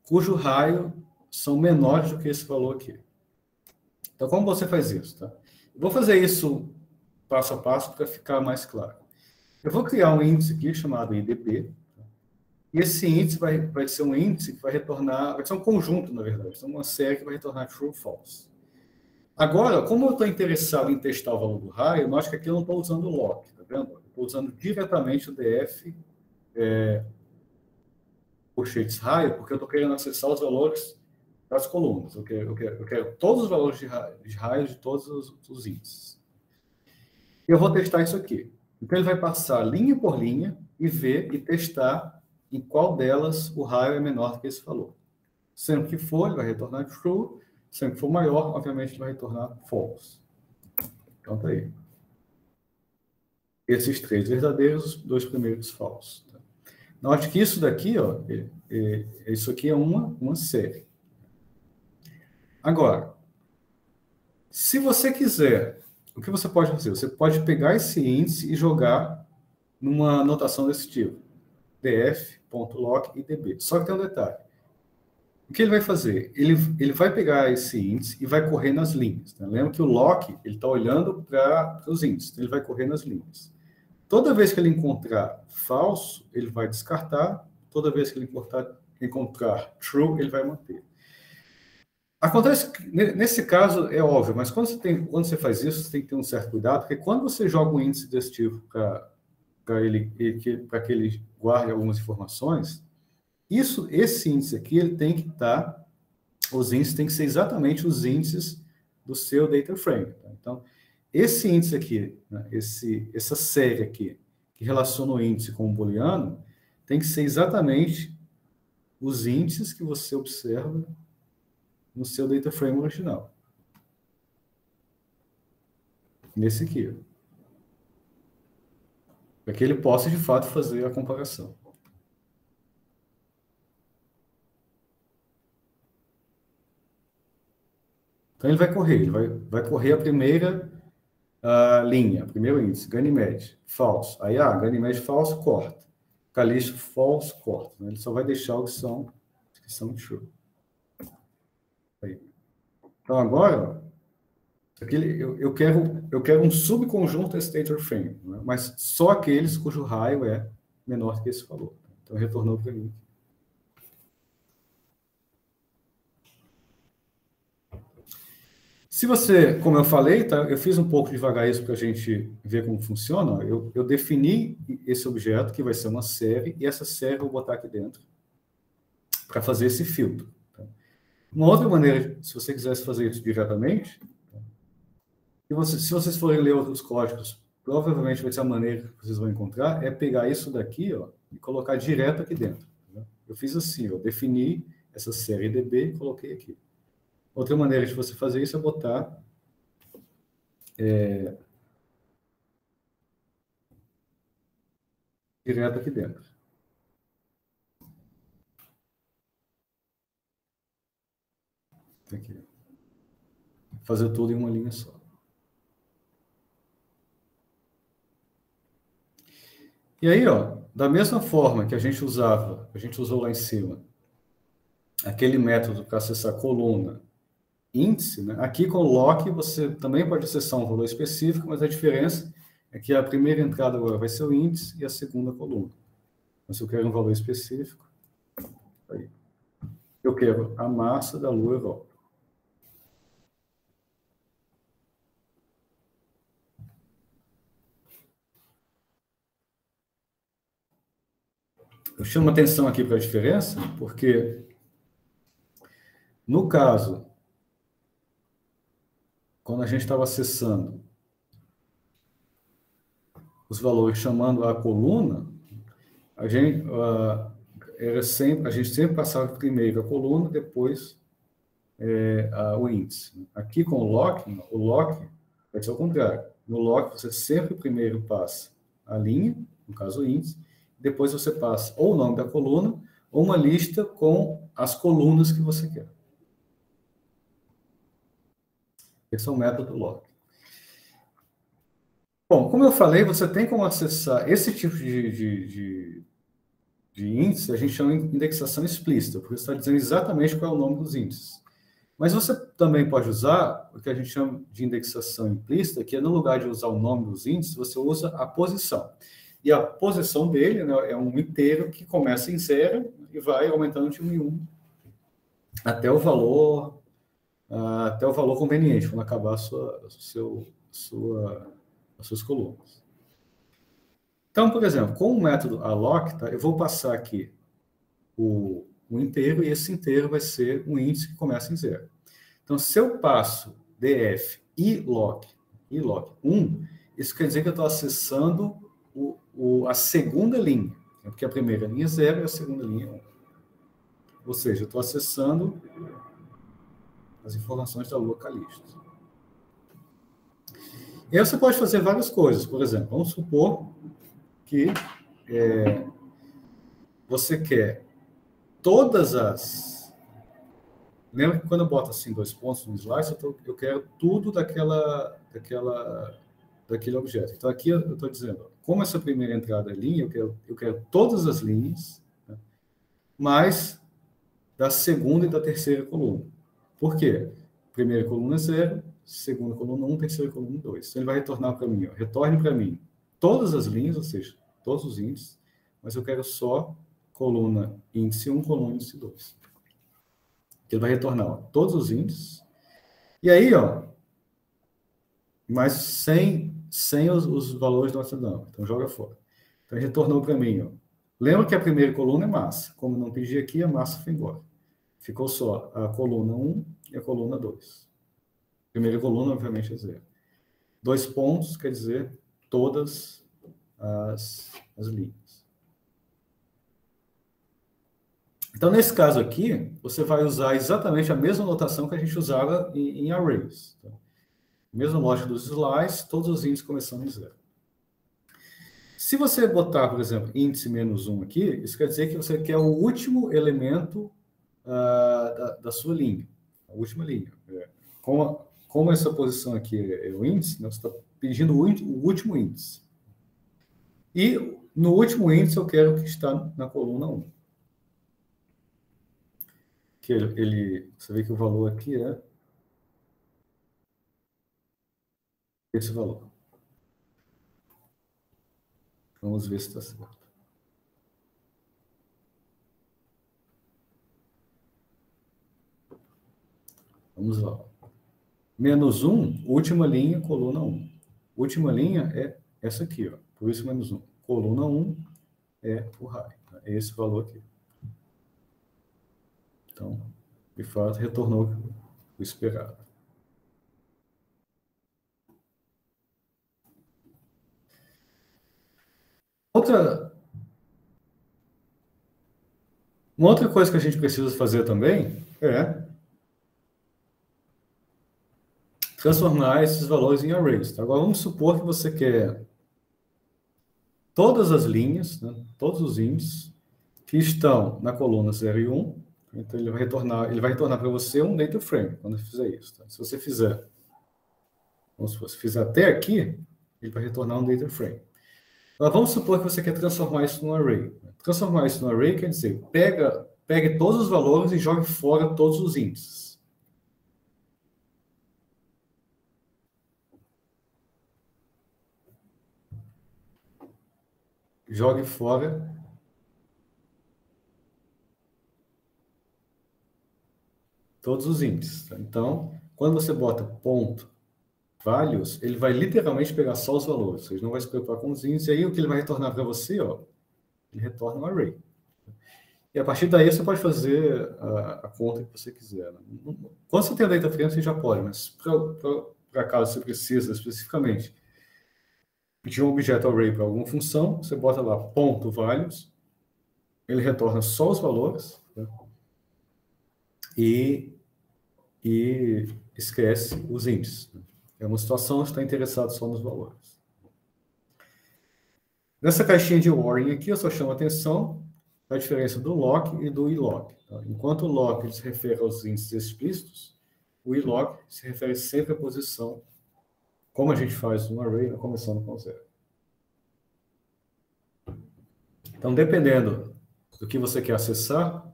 cujo raio são menores do que esse valor aqui. Então, como você faz isso? Tá? Eu vou fazer isso passo a passo para ficar mais claro. Eu vou criar um índice aqui chamado IDP. E esse índice vai ser um índice que vai retornar, vai ser um conjunto, na verdade, então uma série que vai retornar true ou false. Agora, como eu estou interessado em testar o valor do raio, note que aqui eu não estou usando o lock, tá vendo? Eu estou usando diretamente o df colchetes raio, porque eu estou querendo acessar os valores das colunas. Eu quero todos os valores de raio de todos os índices. E eu vou testar isso aqui. Então, ele vai passar linha por linha e ver e testar em qual delas o raio é menor do que esse valor. Sempre que for, ele vai retornar true. Sempre que for maior, obviamente, ele vai retornar false. Então, tá aí. Esses três verdadeiros, os dois primeiros falsos. Tá? Note que isso daqui, ó, isso aqui é uma série. Agora, se você quiser, o que você pode fazer? Você pode pegar esse índice e jogar numa notação desse tipo. df.lock e db. Só que tem um detalhe. O que ele vai fazer? Ele vai pegar esse índice e vai correr nas linhas. Né? Lembra que o lock ele está olhando para os índices. Então ele vai correr nas linhas. Toda vez que ele encontrar falso, ele vai descartar. Toda vez que ele encontrar true, ele vai manter. Acontece que, nesse caso, é óbvio, mas quando você faz isso, você tem que ter um certo cuidado, porque quando você joga um índice desse tipo para que ele guarde algumas informações, esse índice aqui, ele tem que estar, os índices têm que ser exatamente os índices do seu data frame. Tá? Então, esse índice aqui, né, essa série aqui, que relaciona o índice com o booleano, tem que ser exatamente os índices que você observa no seu data frame original. Nesse aqui. Para que ele possa, de fato, fazer a comparação. Então, ele vai correr a primeira linha, primeiro índice, Ganymede, falso. Aí, Ganymede falso, corta. Calixto falso, corta. Né? Ele só vai deixar os que são true. Aí. Então, agora, eu quero um subconjunto desse data frame, né? Mas só aqueles cujo raio é menor que esse valor. Então, retornou para mim. Se você, como eu falei, tá, eu fiz um pouco devagar isso para a gente ver como funciona. Eu defini esse objeto, que vai ser uma série, e essa série eu vou botar aqui dentro para fazer esse filtro. Tá? Uma outra maneira, se você quisesse fazer isso diretamente, tá? Se vocês forem ler os códigos provavelmente vai ser a maneira que vocês vão encontrar, é pegar isso daqui, ó, e colocar direto aqui dentro. Né? Eu fiz assim, ó, defini essa série DB e coloquei aqui. Outra maneira de você fazer isso é botar direto aqui dentro. Aqui. Fazer tudo em uma linha só. E aí, ó, da mesma forma que a gente usou lá em cima, aquele método para acessar coluna, índice, né? Aqui com o lock você também pode acessar um valor específico, mas a diferença é que a primeira entrada agora vai ser o índice e a segunda coluna. Então, se eu quero um valor específico, aí, eu quero a massa da Lua Europa. Eu chamo atenção aqui para a diferença, porque no caso, quando a gente estava acessando os valores chamando a coluna, a gente, a gente sempre passava primeiro a coluna, depois o índice. Aqui com o lock vai ser o contrário. No lock, você sempre primeiro passa a linha, no caso o índice, depois você passa ou o nome da coluna, ou uma lista com as colunas que você quer. Esse é o método lock. Bom, como eu falei, você tem como acessar esse tipo de índice, a gente chama de indexação explícita, porque você está dizendo exatamente qual é o nome dos índices. Mas você também pode usar o que a gente chama de indexação implícita, que é no lugar de usar o nome dos índices, você usa a posição. E a posição dele, né, é um inteiro que começa em 0 e vai aumentando de 1 em 1 até o valor conveniente, quando acabar as suas colunas. Então, por exemplo, com o método alloc, tá, eu vou passar aqui o inteiro, e esse inteiro vai ser um índice que começa em 0. Então, se eu passo df e lock 1, isso quer dizer que eu estou acessando a segunda linha, porque a primeira linha é 0 e a segunda linha é 1. Ou seja, eu estou acessando as informações da Lua Calixto. E aí você pode fazer várias coisas. Por exemplo, vamos supor que você quer todas as... Lembra que quando eu boto assim 2 pontos no slide, eu quero tudo daquele objeto. Então, aqui eu estou dizendo, como essa primeira entrada é linha, eu quero todas as linhas, né, mais da segunda e da terceira coluna. Por quê? Primeira coluna 0, segunda coluna 1, terceira coluna 2. Então, ele vai retornar para mim, ó, retorne para mim todas as linhas, ou seja, todos os índices, mas eu quero só coluna índice 1, coluna índice 2. Ele vai retornar, ó, todos os índices. E aí, ó, mas sem os valores do Notre Dame. Então, joga fora. Então, ele retornou para mim, ó. Lembra que a primeira coluna é massa. Como não pedi aqui, a massa foi embora. Ficou só a coluna 1 e a coluna 2. Primeira coluna, obviamente, é 0. 2 pontos quer dizer todas as linhas. Então, nesse caso aqui, você vai usar exatamente a mesma notação que a gente usava em arrays. Tá? Mesma lógica dos slides, todos os índices começando em 0. Se você botar, por exemplo, índice menos 1 aqui, isso quer dizer que você quer o último elemento da sua linha. A última linha. Como essa posição aqui é o índice, né, você está pedindo o último índice. E no último índice eu quero que está na coluna 1. Que você vê que o valor aqui é esse valor. Vamos ver se está certo. Vamos lá. Menos 1, última linha, coluna 1. Última linha é essa aqui, ó. Por isso, menos 1. Coluna 1 é o raio. É esse valor aqui. Então, de fato, retornou o esperado. Uma outra coisa que a gente precisa fazer também é transformar esses valores em arrays. Agora, vamos supor que você quer todas as linhas, né, todos os índices que estão na coluna 0 e 1, então ele vai retornar para você um data frame quando fizer isso. Tá? Se você fizer, vamos supor, se fizer até aqui, ele vai retornar um data frame. Agora, vamos supor que você quer transformar isso num array. Transformar isso num array quer dizer, pegue todos os valores e jogue fora todos os índices. Jogue fora todos os índices. Tá? Então, quando você bota ponto values, ele vai literalmente pegar só os valores. Ele não vai se preocupar com os índices. E aí, o que ele vai retornar para você, ó, ele retorna um array. E a partir daí, você pode fazer a conta que você quiser. Né? Quando você tem a data frame, você já pode, mas para caso você precisa especificamente de um objeto array para alguma função, você bota lá ponto values, ele retorna só os valores, né? e esquece os índices. É uma situação que está interessado só nos valores. Nessa caixinha de warning aqui, eu só chamo a atenção da diferença do lock e do ilog. Tá? Enquanto o lock se refere aos índices explícitos, o ilog se refere sempre à posição, como a gente faz no array, começando com zero. Então, dependendo do que você quer acessar,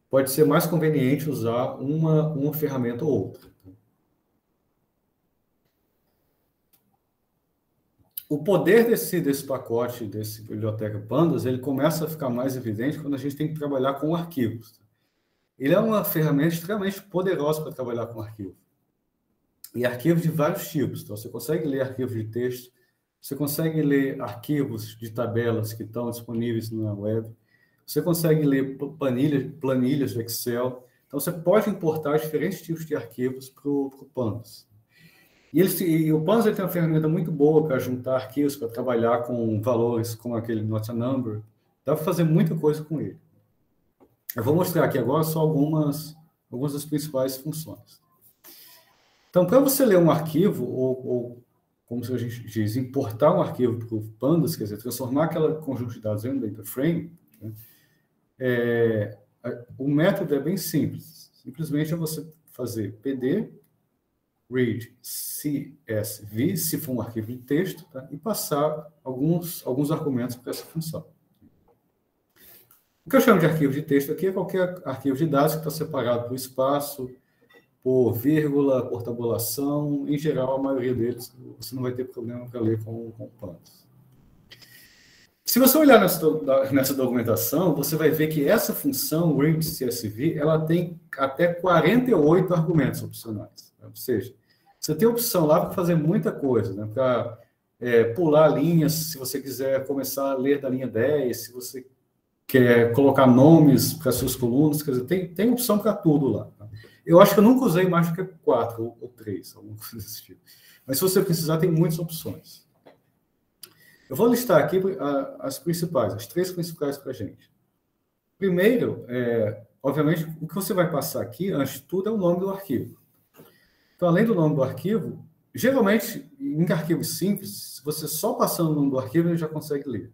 pode ser mais conveniente usar uma ferramenta ou outra. O poder desse pacote, desse biblioteca Pandas, ele começa a ficar mais evidente quando a gente tem que trabalhar com arquivos. Ele é uma ferramenta extremamente poderosa para trabalhar com arquivos. E arquivos de vários tipos. Então, você consegue ler arquivos de texto, você consegue ler arquivos de tabelas que estão disponíveis na web, você consegue ler planilhas de Excel. Então, você pode importar diferentes tipos de arquivos para o Pandas. E o Pandas tem uma ferramenta muito boa para juntar arquivos, para trabalhar com valores como aquele not a number. Dá para fazer muita coisa com ele. Eu vou mostrar aqui agora só algumas das principais funções. Então, para você ler um arquivo, ou como a gente diz, importar um arquivo para o Pandas, quer dizer, transformar aquela conjunto de dados em um data frame, né, o método é bem simples. Simplesmente é você fazer pd read CSV, se for um arquivo de texto, tá? E passar alguns argumentos para essa função. O que eu chamo de arquivo de texto aqui é qualquer arquivo de dados que está separado por espaço, por vírgula, por tabulação. Em geral, a maioria deles você não vai ter problema para ler com Pandas. Se você olhar nessa documentação, você vai ver que essa função read CSV, ela tem até 48 argumentos opcionais. Ou seja, você tem opção lá para fazer muita coisa, né? Para pular linhas, se você quiser começar a ler da linha 10, se você quer colocar nomes para suas colunas, quer dizer, tem opção para tudo lá. Tá? Eu acho que eu nunca usei mais do que 4 ou 3, alguma coisa desse tipo. Mas se você precisar, tem muitas opções. Eu vou listar aqui as principais, as 3 principais para a gente. Primeiro, obviamente, o que você vai passar aqui, antes de tudo, é o nome do arquivo. Então, além do nome do arquivo, geralmente, em arquivos simples, você só passando o nome do arquivo, ele já consegue ler.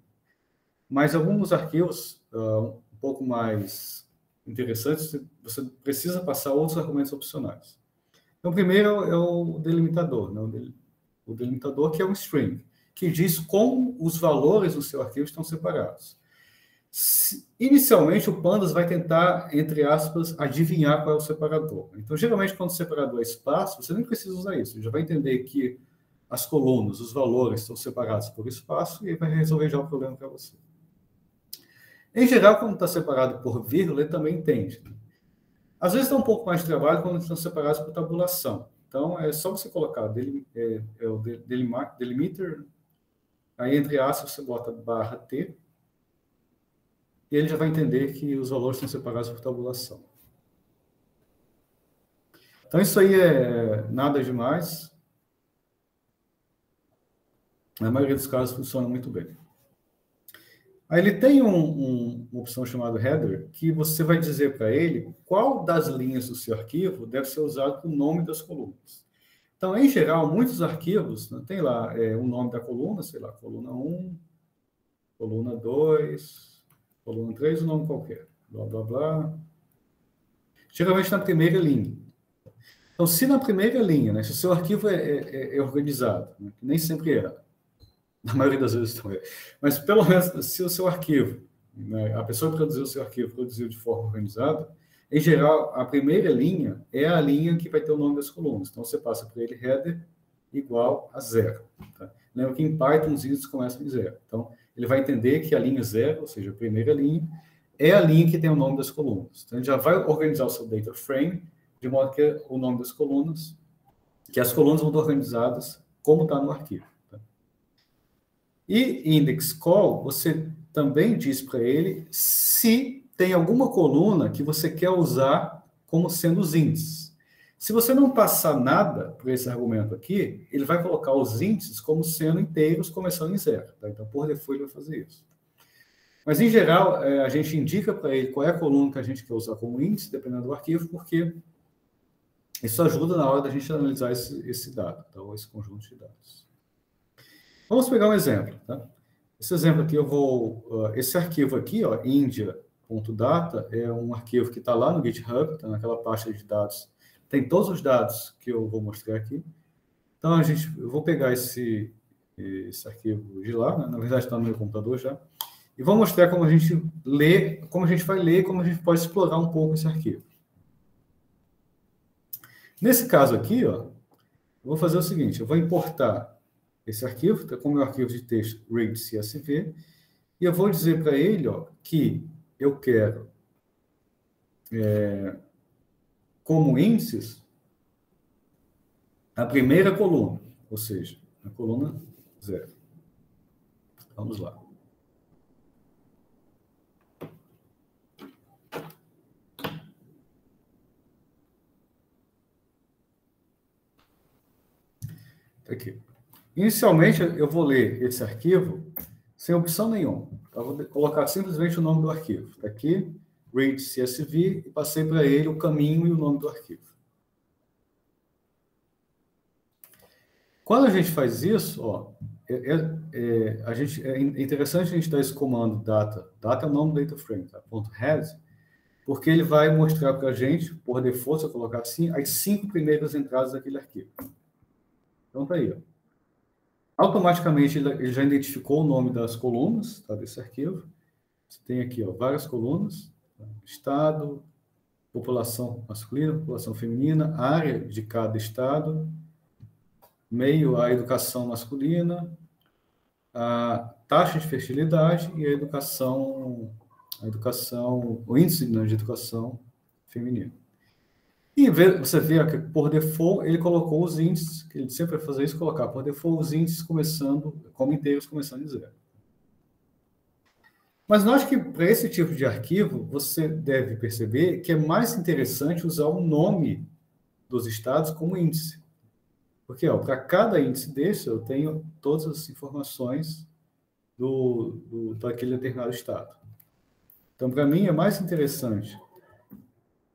Mas alguns arquivos um pouco mais interessantes, você precisa passar outros argumentos opcionais. Então, primeiro é o delimitador, né? O delimitador que é um string, que diz como os valores do seu arquivo estão separados. Inicialmente, o Pandas vai tentar, entre aspas, adivinhar qual é o separador. Então, geralmente, quando o separador é espaço, você nem precisa usar isso. Ele já vai entender que as colunas, os valores, estão separados por espaço e vai resolver já o problema para você. Em geral, quando está separado por vírgula, ele também entende. Às vezes dá um pouco mais de trabalho quando estão separados por tabulação. Então, é só você colocar o delimiter, aí entre aspas você bota /t, e ele já vai entender que os valores estão separados por tabulação. Então, isso aí é nada demais. Na maioria dos casos, funciona muito bem. Aí ele tem uma opção chamada header, que você vai dizer para ele qual das linhas do seu arquivo deve ser usado para o nome das colunas. Então, em geral, muitos arquivos, né, tem lá o nome da coluna, sei lá, coluna 1, coluna 2, coluna 3, um nome qualquer, blá, blá, blá. Geralmente na primeira linha. Então, se na primeira linha, né, se o seu arquivo é organizado, né, que nem sempre é, na maioria das vezes não é, mas pelo menos se o seu arquivo, né, a pessoa que produziu o seu arquivo produziu de forma organizada, em geral, a primeira linha é a linha que vai ter o nome das colunas. Então, você passa para ele header igual a 0. Tá? Lembra que em Python os itens começam em 0. Então, ele vai entender que a linha 0, ou seja, a primeira linha, é a linha que tem o nome das colunas. Então, ele já vai organizar o seu data frame de modo que o nome das colunas, que as colunas vão estar organizadas como está no arquivo. Tá? E index call, você também diz para ele se tem alguma coluna que você quer usar como sendo os índices. Se você não passar nada por esse argumento aqui, ele vai colocar os índices como sendo inteiros, começando em 0. Tá? Então, por default, ele vai fazer isso. Mas, em geral, a gente indica para ele qual é a coluna que a gente quer usar como índice, dependendo do arquivo, porque isso ajuda na hora da gente analisar esse dado, tá? Ou esse conjunto de dados. Vamos pegar um exemplo. Tá? Esse exemplo aqui, esse arquivo aqui, ó, india.data, é um arquivo que está lá no GitHub, está naquela pasta de dados. Tem todos os dados que eu vou mostrar aqui. Então, eu vou pegar esse arquivo de lá, né? Na verdade está no meu computador já, e vou mostrar como a gente lê, como a gente vai ler, como a gente pode explorar um pouco esse arquivo. Nesse caso aqui, ó, eu vou fazer o seguinte, eu vou importar esse arquivo, tá, como é um arquivo de texto read CSV, e eu vou dizer para ele, ó, que eu quero como índices a primeira coluna, ou seja, a coluna 0. Vamos lá. Aqui. Inicialmente, eu vou ler esse arquivo sem opção nenhuma. Então, vou colocar simplesmente o nome do arquivo. Está aqui, read CSV, e passei para ele o caminho e o nome do arquivo. Quando a gente faz isso, ó, é interessante a gente dar esse comando data. Data é o nome do data frame, tá? .head, porque ele vai mostrar para a gente, por default, se eu colocar assim, as 5 primeiras entradas daquele arquivo. Então, tá aí, ó. Automaticamente, ele já identificou o nome das colunas, tá, desse arquivo. Você tem aqui, ó, várias colunas. Tá? Estado, população masculina, população feminina, área de cada estado, meio a educação masculina, a taxa de fertilidade e a educação, o índice de educação feminina. E você vê que, por default, ele colocou os índices, que ele sempre vai fazer isso, colocar por default os índices começando, como inteiros, começando em 0. Mas nós que, para esse tipo de arquivo, você deve perceber que é mais interessante usar o nome dos estados como índice. Porque, para cada índice desse, eu tenho todas as informações daquele determinado estado. Então, para mim, é mais interessante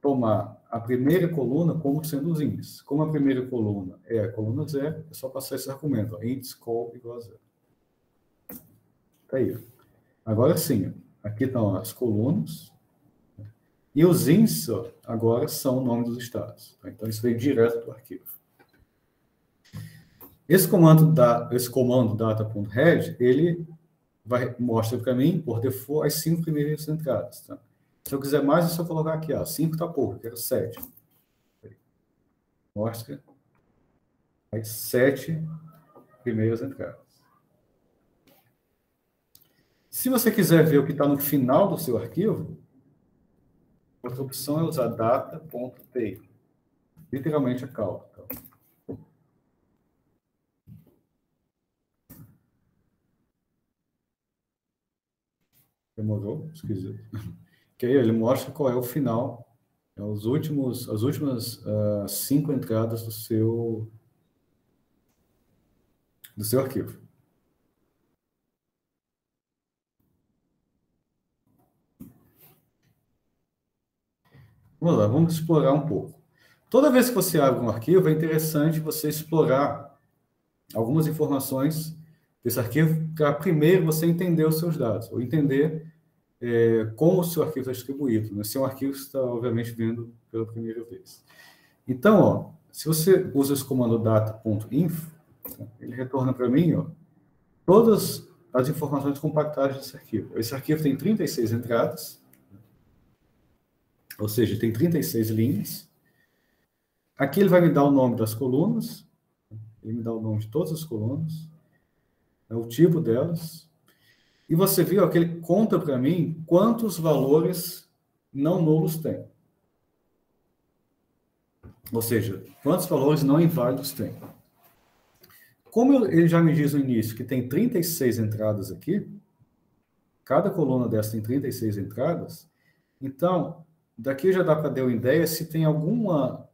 tomar a primeira coluna como sendo os índices. Como a primeira coluna é a coluna 0, é só passar esse argumento, índice call igual a 0. Está aí. Agora sim, aqui estão as colunas, e os índices agora são o nome dos estados. Tá? Então, isso veio direto do arquivo. Esse comando data.head, ele mostra para mim, por default, as 5 primeiras entradas. Tá? Se eu quiser mais, é só colocar aqui. 5 está pouco, eu quero 7. Mostra as 7 primeiras entradas. Se você quiser ver o que está no final do seu arquivo, outra opção é usar data.tail. Literalmente a cauda. Tá? Demorou? Esquisito. Que aí ele mostra qual é o final, as últimas 5 entradas do seu arquivo. Vamos lá, vamos explorar um pouco. Toda vez que você abre um arquivo, é interessante você explorar algumas informações desse arquivo para primeiro você entender os seus dados, ou entender como o seu arquivo está distribuído, né? Se é um arquivo que você está, obviamente, vendo pela primeira vez. Então, ó, se você usa esse comando data.inf, ele retorna para mim, ó, todas as informações compactadas desse arquivo. Esse arquivo tem 36 entradas, ou seja, tem 36 linhas. Aqui ele vai me dar o nome das colunas, ele me dá o nome de todas as colunas, né, o tipo delas, e você viu ó, que ele conta para mim quantos valores não nulos tem. Ou seja, quantos valores não inválidos tem. Como ele já me diz no início que tem 36 entradas aqui, cada coluna dessa tem 36 entradas, então, daqui já dá para ter uma ideia se tem alguma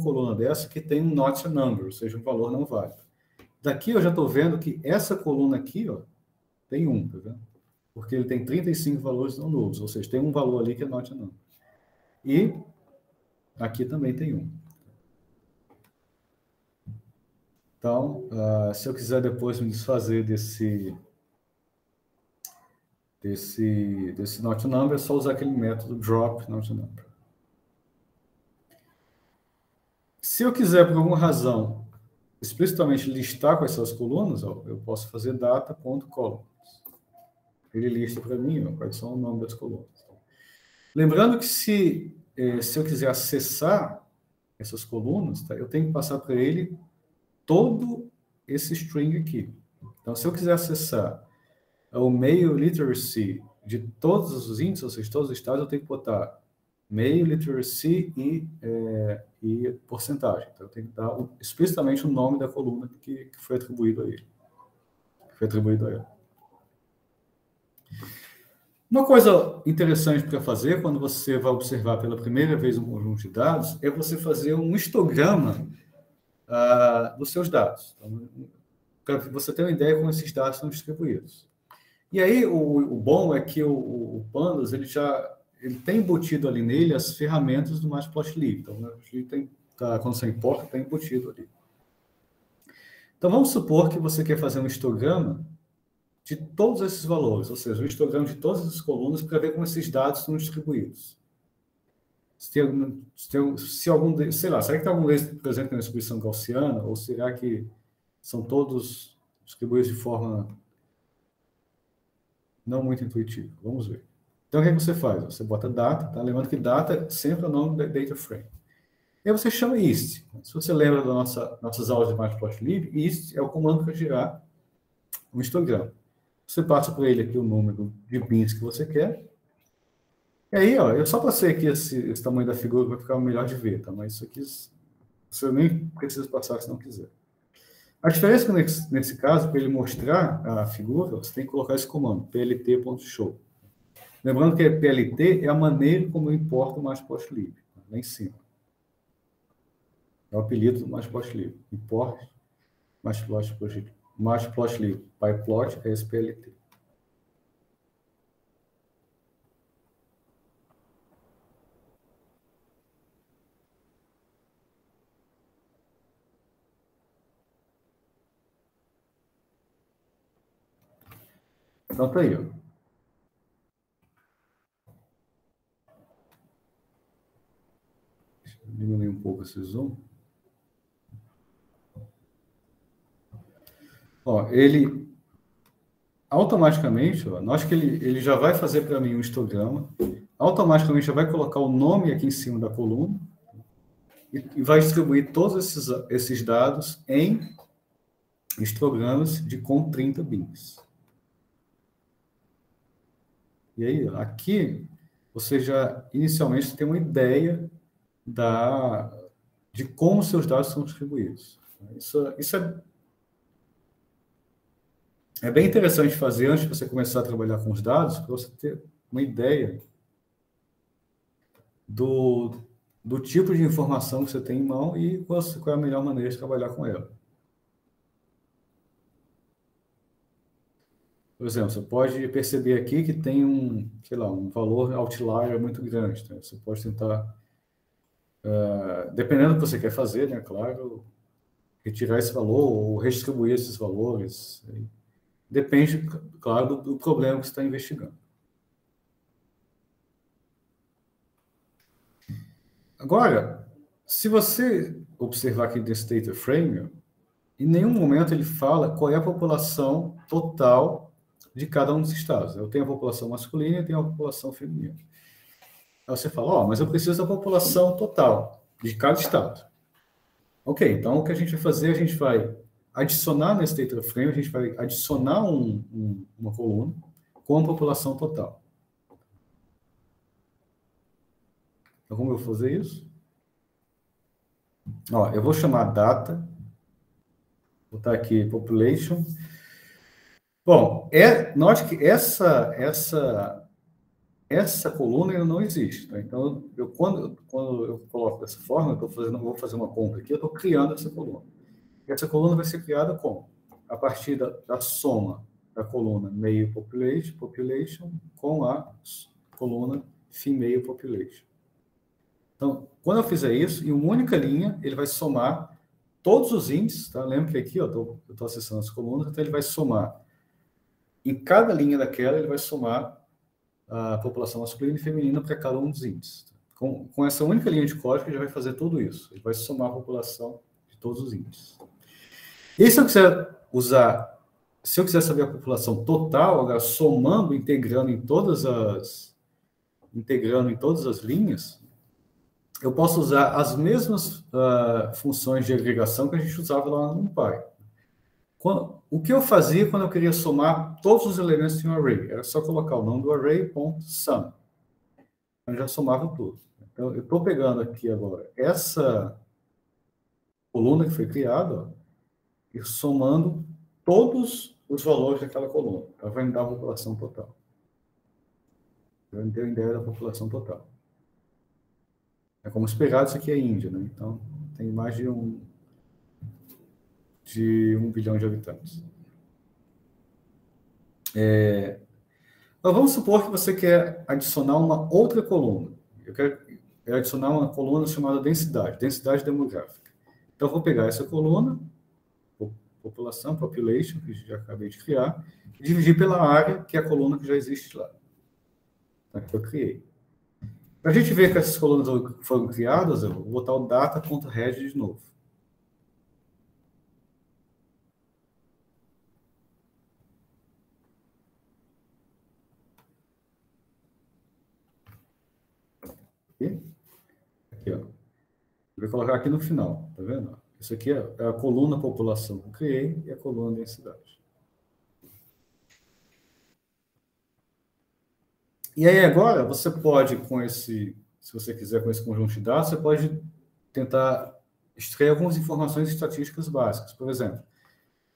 coluna dessa que tem um not a number, ou seja, um valor não válido. Daqui eu já estou vendo que essa coluna aqui, ó, tem um, tá vendo? Porque ele tem 35 valores não nulos, ou seja, tem um valor ali que é not a number. E aqui também tem um. Então, se eu quiser depois me desfazer desse not a number, é só usar aquele método drop not a number. Se eu quiser, por alguma razão, explicitamente listar quais são as colunas, ó, eu posso fazer data.columns. Ele lista para mim ó, quais são o nome das colunas. Lembrando que se eu quiser acessar essas colunas, tá, eu tenho que passar para ele todo esse string aqui. Então, se eu quiser acessar o meio literacy de todos os índices, ou seja, todos os estados, eu tenho que botar meio literacy e porcentagem. Então, eu tenho que dar explicitamente o nome da coluna que foi atribuído a ele. Uma coisa interessante para fazer quando você vai observar pela primeira vez um conjunto de dados é você fazer um histograma dos seus dados. Então, para você ter uma ideia como esses dados são distribuídos. E aí, o bom é que o Pandas, ele tem embutido ali nele as ferramentas do Matplotlib. Então, quando você importa, está embutido ali. Então, vamos supor que você quer fazer um histograma de todos esses valores, ou seja, um histograma de todas as colunas para ver como esses dados são distribuídos. Se algum, sei lá, será que tem algum deles, por exemplo, na distribuição gaussiana, ou será que são todos distribuídos de forma não muito intuitiva? Vamos ver. Então, o que você faz? Você bota data, tá? Lembrando que data sempre é o nome da data frame. E aí você chama ist. Se você lembra das nossas aulas de Matplotlib, ist é o comando para gerar um histograma. Você passa para ele aqui o número de bins que você quer. E aí, ó, eu só passei aqui esse tamanho da figura para ficar melhor de ver, tá? Mas isso aqui você nem precisa passar se não quiser. A diferença é que nesse caso, para ele mostrar a figura, você tem que colocar esse comando, plt.show. Lembrando que PLT é a maneira como eu importo o Matplotlib, lá em cima. É o apelido do Matplotlib. Import Matplotlib. PyPlot é esse PLT. Então tá aí, ó. Deixa eu diminuir um pouco esse zoom. Ó, ele automaticamente, ó, nós que ele já vai fazer para mim um histograma, automaticamente já vai colocar o nome aqui em cima da coluna e vai distribuir todos esses dados em histogramas com 30 bins. E aí, aqui, você já inicialmente tem uma ideia de como seus dados são distribuídos. Isso é bem interessante fazer antes de você começar a trabalhar com os dados, para você ter uma ideia do tipo de informação que você tem em mão e qual é a melhor maneira de trabalhar com ela. Por exemplo, você pode perceber aqui que tem sei lá, um valor outlier muito grande. Tá? Você pode tentar dependendo do que você quer fazer, né, claro, retirar esse valor ou redistribuir esses valores. Depende, claro, do problema que você está investigando. Agora, se você observar aqui desse data frame, em nenhum momento ele fala qual é a população total de cada um dos estados. Eu tenho a população masculina e tenho a população feminina. Aí você fala, mas eu preciso da população total de cada estado. Ok, então o que a gente vai fazer, a gente vai adicionar nesse data frame, a gente vai adicionar uma coluna com a população total. Então, como eu vou fazer isso? Eu vou chamar data, vou botar aqui population. Bom, note que essa coluna ainda não existe. Tá? Então, quando eu coloco dessa forma, vou fazer uma conta aqui, eu estou criando essa coluna. E essa coluna vai ser criada como? A partir da soma da coluna male population com a coluna female population. Então, quando eu fizer isso, em uma única linha, ele vai somar todos os índices, tá? Lembra que aqui eu estou acessando as colunas, então ele vai somar, em cada linha daquela, ele vai somar a população masculina e feminina para cada um dos índices. Com essa única linha de código, ele já vai fazer tudo isso. Ele vai somar a população de todos os índices. E se eu quiser saber a população total, agora somando, integrando em todas as linhas, eu posso usar as mesmas funções de agregação que a gente usava lá no NumPy. O que eu fazia quando eu queria somar todos os elementos de um array? Era só colocar o nome do array, .sum. Eu já somava tudo. Então, eu estou pegando aqui agora essa coluna que foi criada, e somando todos os valores daquela coluna. Ela vai me dar a população total. Eu me deu a ideia da população total. É como esperado, isso aqui é Índia, né? Então, tem mais de 1 bilhão de habitantes. Mas vamos supor que você quer adicionar uma outra coluna. Eu quero adicionar uma coluna chamada densidade demográfica. Então, eu vou pegar essa coluna, população, population, que já acabei de criar, e dividir pela área, que é a coluna que já existe lá, que eu criei. Para a gente ver que essas colunas foram criadas, eu vou botar o data.head de novo. Aqui, ó. Vou colocar aqui no final, tá vendo? Isso aqui é a coluna população que eu criei e a coluna densidade. E aí agora, você pode, se você quiser, com esse conjunto de dados, você pode tentar extrair algumas informações estatísticas básicas. Por exemplo,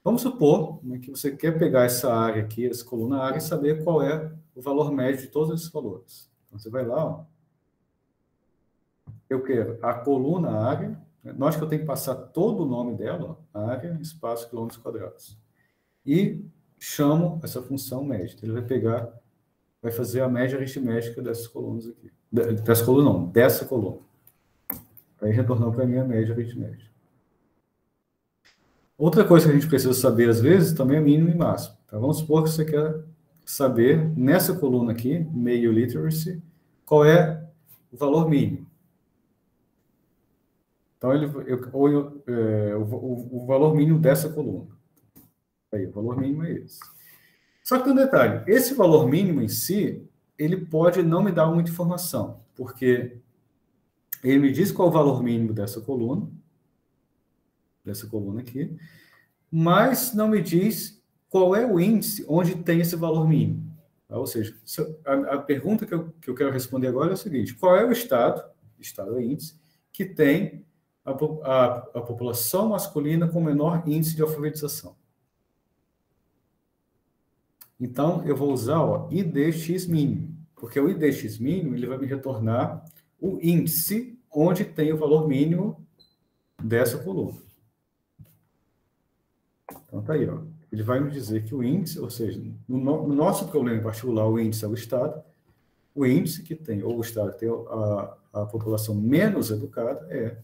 vamos supor que você quer pegar essa área aqui, essa coluna área, e saber qual é o valor médio de todos esses valores. Então, você vai lá, eu quero a coluna área, note que eu tenho que passar todo o nome dela, área, espaço, quilômetros quadrados. E chamo essa função média. Ele vai fazer a média aritmética dessas colunas aqui. Dessa coluna não, dessa coluna. Aí retornou para mim a média aritmética. Outra coisa que a gente precisa saber, às vezes, também é mínimo e máximo. Então, vamos supor que você quer saber, nessa coluna aqui, male literacy, qual é o valor mínimo. Então, o valor mínimo dessa coluna. Aí, o valor mínimo é esse. Só que tem um detalhe, esse valor mínimo em si, ele pode não me dar muita informação, porque ele me diz qual é o valor mínimo dessa coluna aqui, mas não me diz qual é o índice onde tem esse valor mínimo. Ou seja, a pergunta que eu quero responder agora é o seguinte, qual é o estado é índice, que tem a população masculina com menor índice de alfabetização? Então, eu vou usar o IDX-mínimo, porque o IDX-mínimo ele vai me retornar o índice onde tem o valor mínimo dessa coluna. Então, tá aí, ó. Ele vai me dizer que o índice, ou seja, no nosso problema em particular, o índice é o estado, O índice que tem, ou o estado que tem a população menos educada é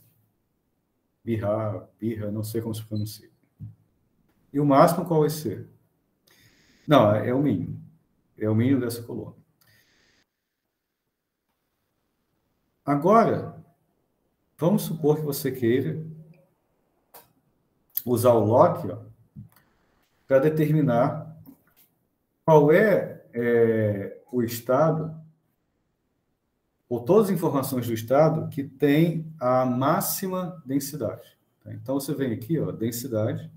Birra, não sei como se pronuncia. E o máximo qual vai ser? Não, é o mínimo. É o mínimo dessa coluna. Agora, vamos supor que você queira usar o Loki para determinar qual é o estado, ou todas as informações do estado que tem a máxima densidade. Tá? Então, você vem aqui, densidade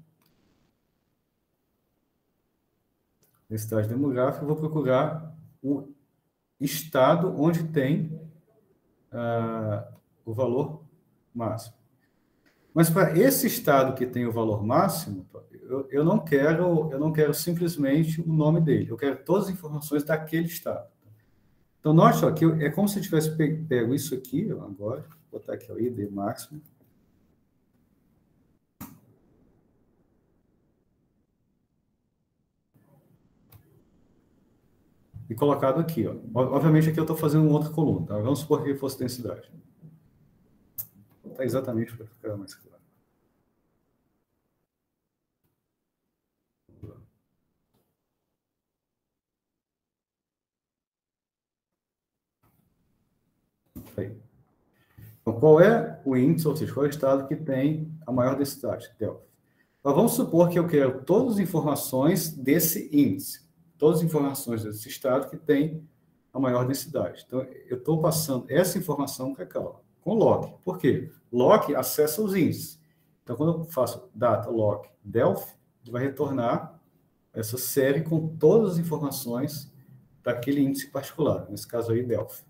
demográfica, eu vou procurar o estado onde tem o valor máximo. Mas para esse estado que tem o valor máximo, eu não quero simplesmente o nome dele, eu quero todas as informações daquele estado. Então, note que é como se eu tivesse pego isso aqui, agora, vou botar aqui o ID máximo. E colocado aqui. Obviamente, aqui eu estou fazendo uma outra coluna. Tá? Vamos supor que fosse densidade. Tá exatamente para ficar mais claro. Aí. Então, qual é o índice, ou seja, qual é o estado que tem a maior densidade? Delta. Então, vamos supor que eu quero todas as informações desse índice, todas as informações desse estado que tem a maior densidade. Então, eu estou passando essa informação para cá, com lock. Por quê? Lock acessa os índices. Então, quando eu faço data lock delf, ele vai retornar essa série com todas as informações daquele índice particular, nesse caso aí, delf.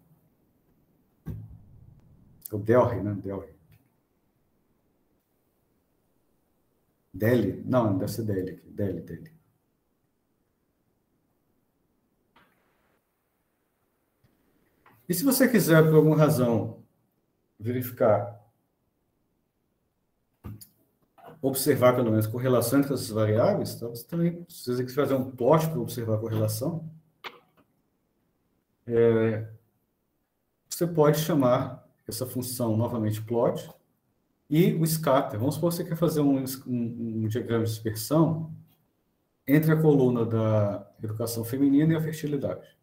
O Delhi, né? Delhi. Delhi? Não, deve ser Delhi aqui. Delhi. E se você quiser, por alguma razão, verificar, observar, pelo menos, correlação entre essas variáveis, então você também, se você quiser fazer um plot para observar a correlação, você pode chamar essa função novamente plot e o scatter. Vamos supor que você quer fazer um diagrama de dispersão entre a coluna da educação feminina e a fertilidade.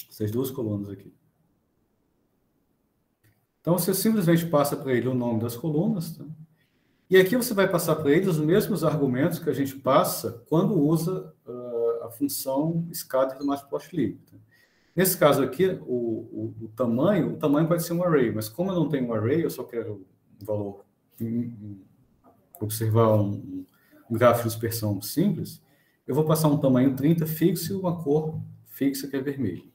Essas duas colunas aqui. Então, você simplesmente passa para ele o nome das colunas, tá? E aqui você vai passar para ele os mesmos argumentos que a gente passa quando usa a função scatter do matplotlib. Tá? Nesse caso aqui, o tamanho pode ser um array, mas como eu não tenho um array, eu só quero um valor, observar um gráfico de dispersão simples, eu vou passar um tamanho 30 fixo e uma cor fixa que é vermelho.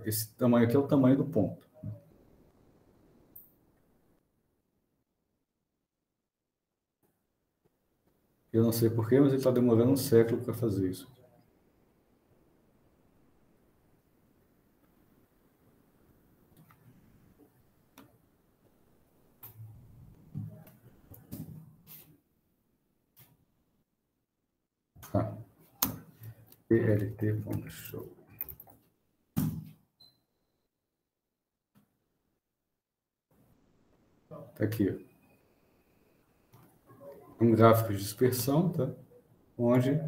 Esse tamanho aqui é o tamanho do ponto. Eu não sei porquê, mas ele está demorando um século para fazer isso. Ah. PLT.show. Tá aqui. Um gráfico de dispersão, tá? Onde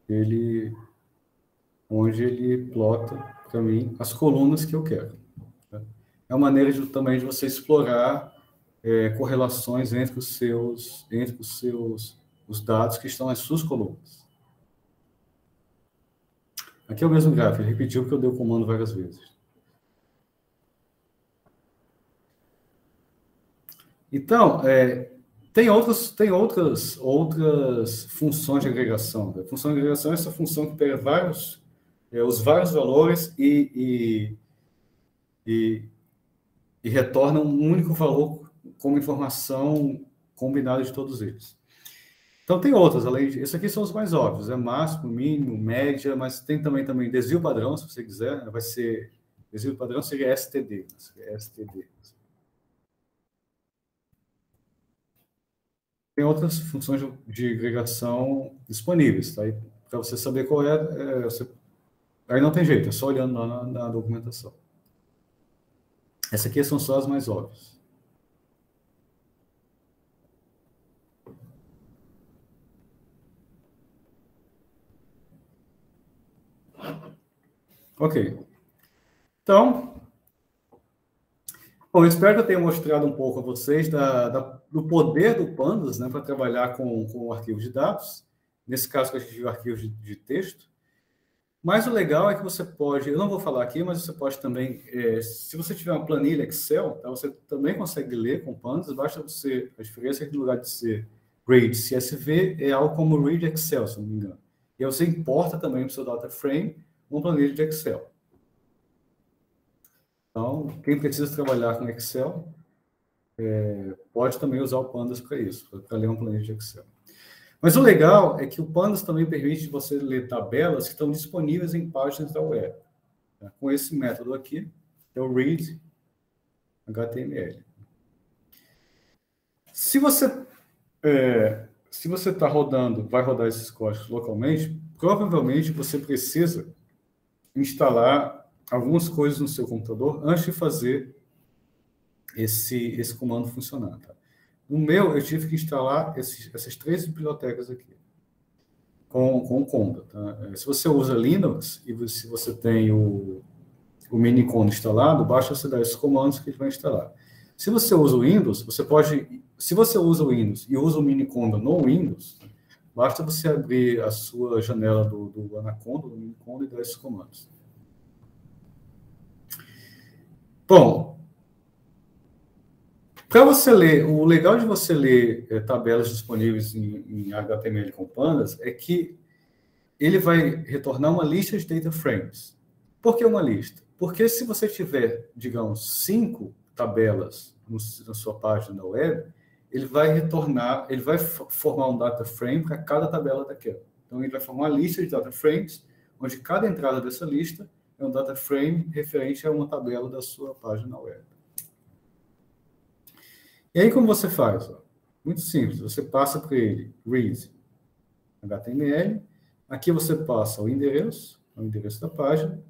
ele plota para mim as colunas que eu quero. Tá? É uma maneira também de você explorar correlações entre os dados que estão nas suas colunas. Aqui é o mesmo gráfico, ele repetiu porque eu dei o comando várias vezes. Então, tem outras funções de agregação. A função de agregação é essa função que pega os vários valores e retorna um único valor como informação combinada de todos eles. Então, tem outras, além de... Esses aqui são os mais óbvios, máximo, mínimo, média, mas tem também desvio padrão, se você quiser, vai ser... Desvio padrão seria STD. Tem outras funções de agregação disponíveis, tá? Para você saber qual você Aí não tem jeito, é só olhando lá na documentação. Essas aqui são só as mais óbvias. Ok. Então, bom, eu espero que eu tenha mostrado um pouco a vocês do poder do Pandas, né, para trabalhar com arquivos de dados. Nesse caso, que a gente viu arquivos de texto. Mas o legal é que você pode, eu não vou falar aqui, mas você pode também, se você tiver uma planilha Excel, tá, você também consegue ler com Pandas, basta você, a diferença é que no lugar de ser Read CSV, é algo como Read Excel, se não me engano. E aí você importa também para o seu data frame uma planilha de Excel. Então, quem precisa trabalhar com Excel, pode também usar o Pandas para isso, para ler uma planilha de Excel. Mas o legal é que o Pandas também permite você ler tabelas que estão disponíveis em páginas da web. Tá? Com esse método aqui, que é o read HTML. Se você está rodando, vai rodar esses códigos localmente, provavelmente você precisa instalar algumas coisas no seu computador antes de fazer esse comando funcionar. Tá? No meu, eu tive que instalar essas 3 bibliotecas aqui, com o Conda. Tá? Se você usa Linux e se você tem o Miniconda instalado, basta você dar esses comandos que ele vai instalar. Se você usa o Windows, se você usa o Windows e usa o Miniconda no Windows, basta você abrir a sua janela do Anaconda, do Miniconda, e dar esses comandos. Bom, para você ler, o legal de você ler tabelas disponíveis em HTML com Pandas é que ele vai retornar uma lista de data frames. Por que uma lista? Porque se você tiver, digamos, 5 tabelas na sua página da web, ele vai formar um data frame para cada tabela daquela. Então, ele vai formar uma lista de data frames, onde cada entrada dessa lista é um data frame referente a uma tabela da sua página web. E aí, como você faz? Muito simples, você passa para ele read HTML, aqui você passa o endereço da página,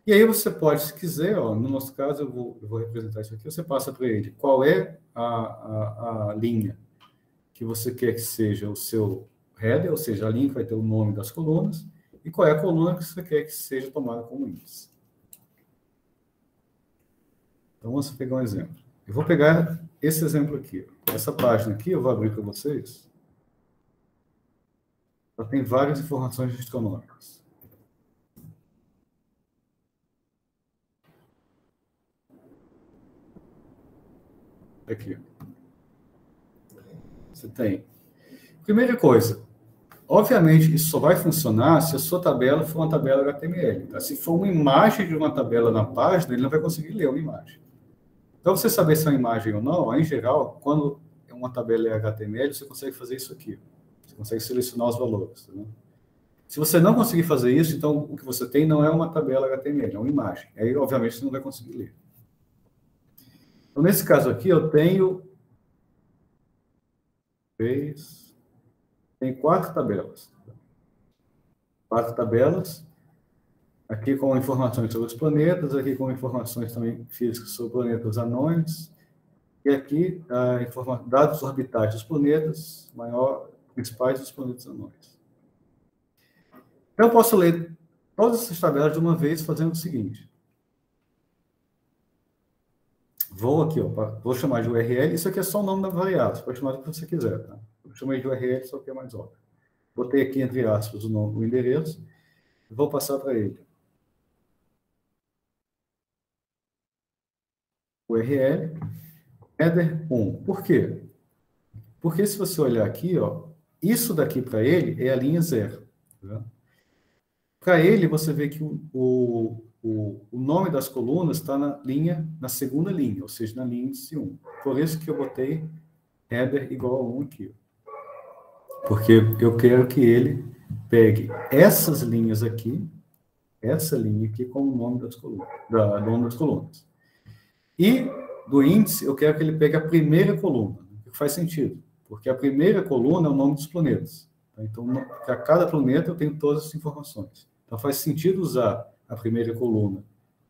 e aí você pode, se quiser, no nosso caso, eu vou representar isso aqui, você passa para ele qual é a linha que você quer que seja o seu header, ou seja, a linha que vai ter o nome das colunas, e qual é a coluna que você quer que seja tomada como índice. Então, vamos pegar um exemplo. Eu vou pegar esse exemplo aqui. Essa página aqui, eu vou abrir para vocês. Ela tem várias informações astronômicas. Aqui. Você tem. Primeira coisa, obviamente, isso só vai funcionar se a sua tabela for uma tabela HTML. Tá? Se for uma imagem de uma tabela na página, ele não vai conseguir ler uma imagem. Então, você saber se é uma imagem ou não, em geral, quando é uma tabela HTML, você consegue fazer isso aqui. Você consegue selecionar os valores. Tá? Se você não conseguir fazer isso, então o que você tem não é uma tabela HTML, é uma imagem. Aí, obviamente, você não vai conseguir ler. Então, nesse caso aqui, eu tenho 4 tabelas. 4 tabelas. Aqui com informações sobre os planetas, aqui com informações também físicas sobre planetas anões, e aqui dados orbitais dos planetas, principais dos planetas anões. Então, eu posso ler todas essas tabelas de uma vez fazendo o seguinte. Vou aqui, vou chamar de URL, isso aqui é só o nome da variável, você pode chamar do que você quiser. Tá? Eu chamei de URL, só que é mais óbvio. Botei aqui, entre aspas, o endereço, e vou passar para ele. URL, header 1. Por quê? Porque se você olhar aqui, isso daqui para ele é a linha 0. Tá? Para ele, você vê que o nome das colunas está na segunda linha, ou seja, na linha índice 1. Por isso que eu botei header igual a 1 aqui. Porque eu quero que ele pegue essas linhas aqui, essa linha aqui, como o nome das colunas. E do índice, eu quero que ele pegue a primeira coluna, o que faz sentido, porque a primeira coluna é o nome dos planetas. Então, para cada planeta, eu tenho todas as informações. Então, faz sentido usar a primeira coluna,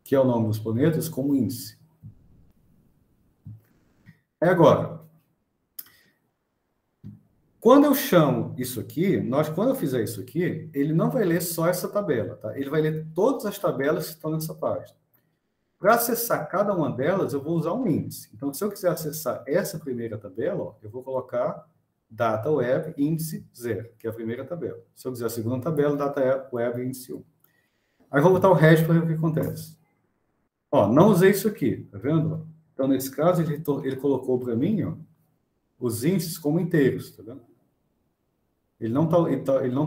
que é o nome dos planetas, como índice. Agora, quando eu chamo isso aqui, quando eu fizer isso aqui, ele não vai ler só essa tabela, tá? Ele vai ler todas as tabelas que estão nessa página. Para acessar cada uma delas, eu vou usar um índice. Então, se eu quiser acessar essa primeira tabela, ó, eu vou colocar data web índice 0, que é a primeira tabela. Se eu quiser a segunda tabela, data web índice 1. Aí vou botar o hash para ver o que acontece. Ó, não usei isso aqui, tá vendo? Então, nesse caso, ele colocou para mim, ó, os índices como inteiros, tá vendo? Ele não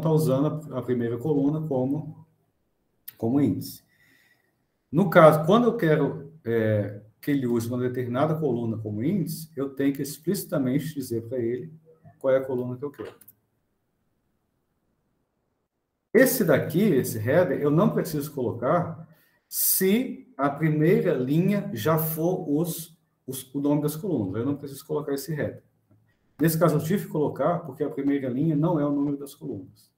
tá usando a primeira coluna como índice. No caso, quando eu quero que ele use uma determinada coluna como índice, eu tenho que explicitamente dizer para ele qual é a coluna que eu quero. Esse daqui, esse header, eu não preciso colocar se a primeira linha já for o nome das colunas. Eu não preciso colocar esse header. Nesse caso, eu tive que colocar porque a primeira linha não é o número das colunas.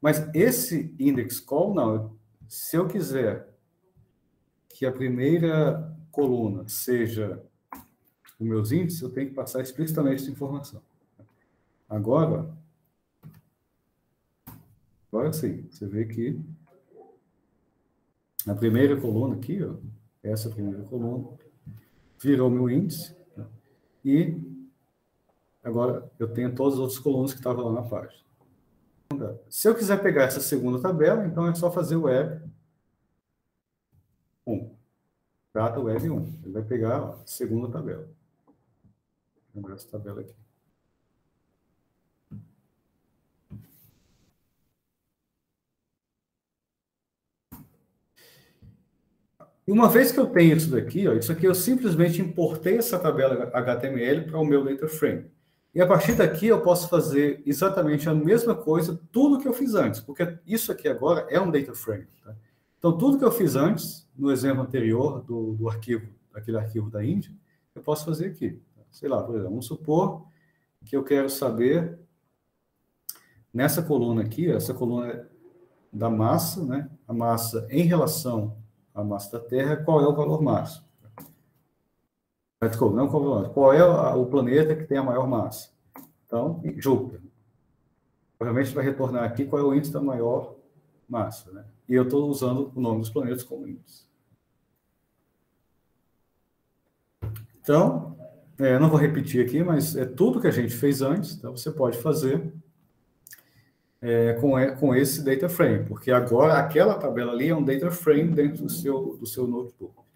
Mas esse index call, não. Se eu quiser que a primeira coluna seja os meus índices, eu tenho que passar explicitamente essa informação. Agora sim, você vê que a primeira coluna aqui, ó, essa primeira coluna, virou meu índice, né? E agora eu tenho todas as outras colunas que estavam lá na página. Se eu quiser pegar essa segunda tabela, então é só fazer web 1. Data web 1. Ele vai pegar a segunda tabela. Lembra essa tabela aqui. E uma vez que eu tenho isso daqui, ó, isso aqui eu simplesmente importei essa tabela HTML para o meu data frame. E a partir daqui eu posso fazer exatamente a mesma coisa, tudo que eu fiz antes, porque isso aqui agora é um data frame. Tá? Então, tudo que eu fiz antes, no exemplo anterior do arquivo, daquele arquivo da Índia, eu posso fazer aqui. Sei lá, por exemplo, vamos supor que eu quero saber, nessa coluna aqui, essa coluna da massa, né? A massa em relação à massa da Terra, qual é o valor máximo? Desculpa, não qual é o planeta que tem a maior massa? Então, Júpiter. Provavelmente vai retornar aqui qual é o índice da maior massa, né? E eu estou usando o nome dos planetas como índice. Então, não vou repetir aqui, mas é tudo que a gente fez antes, então você pode fazer com esse data frame, porque agora aquela tabela ali é um data frame dentro do seu notebook.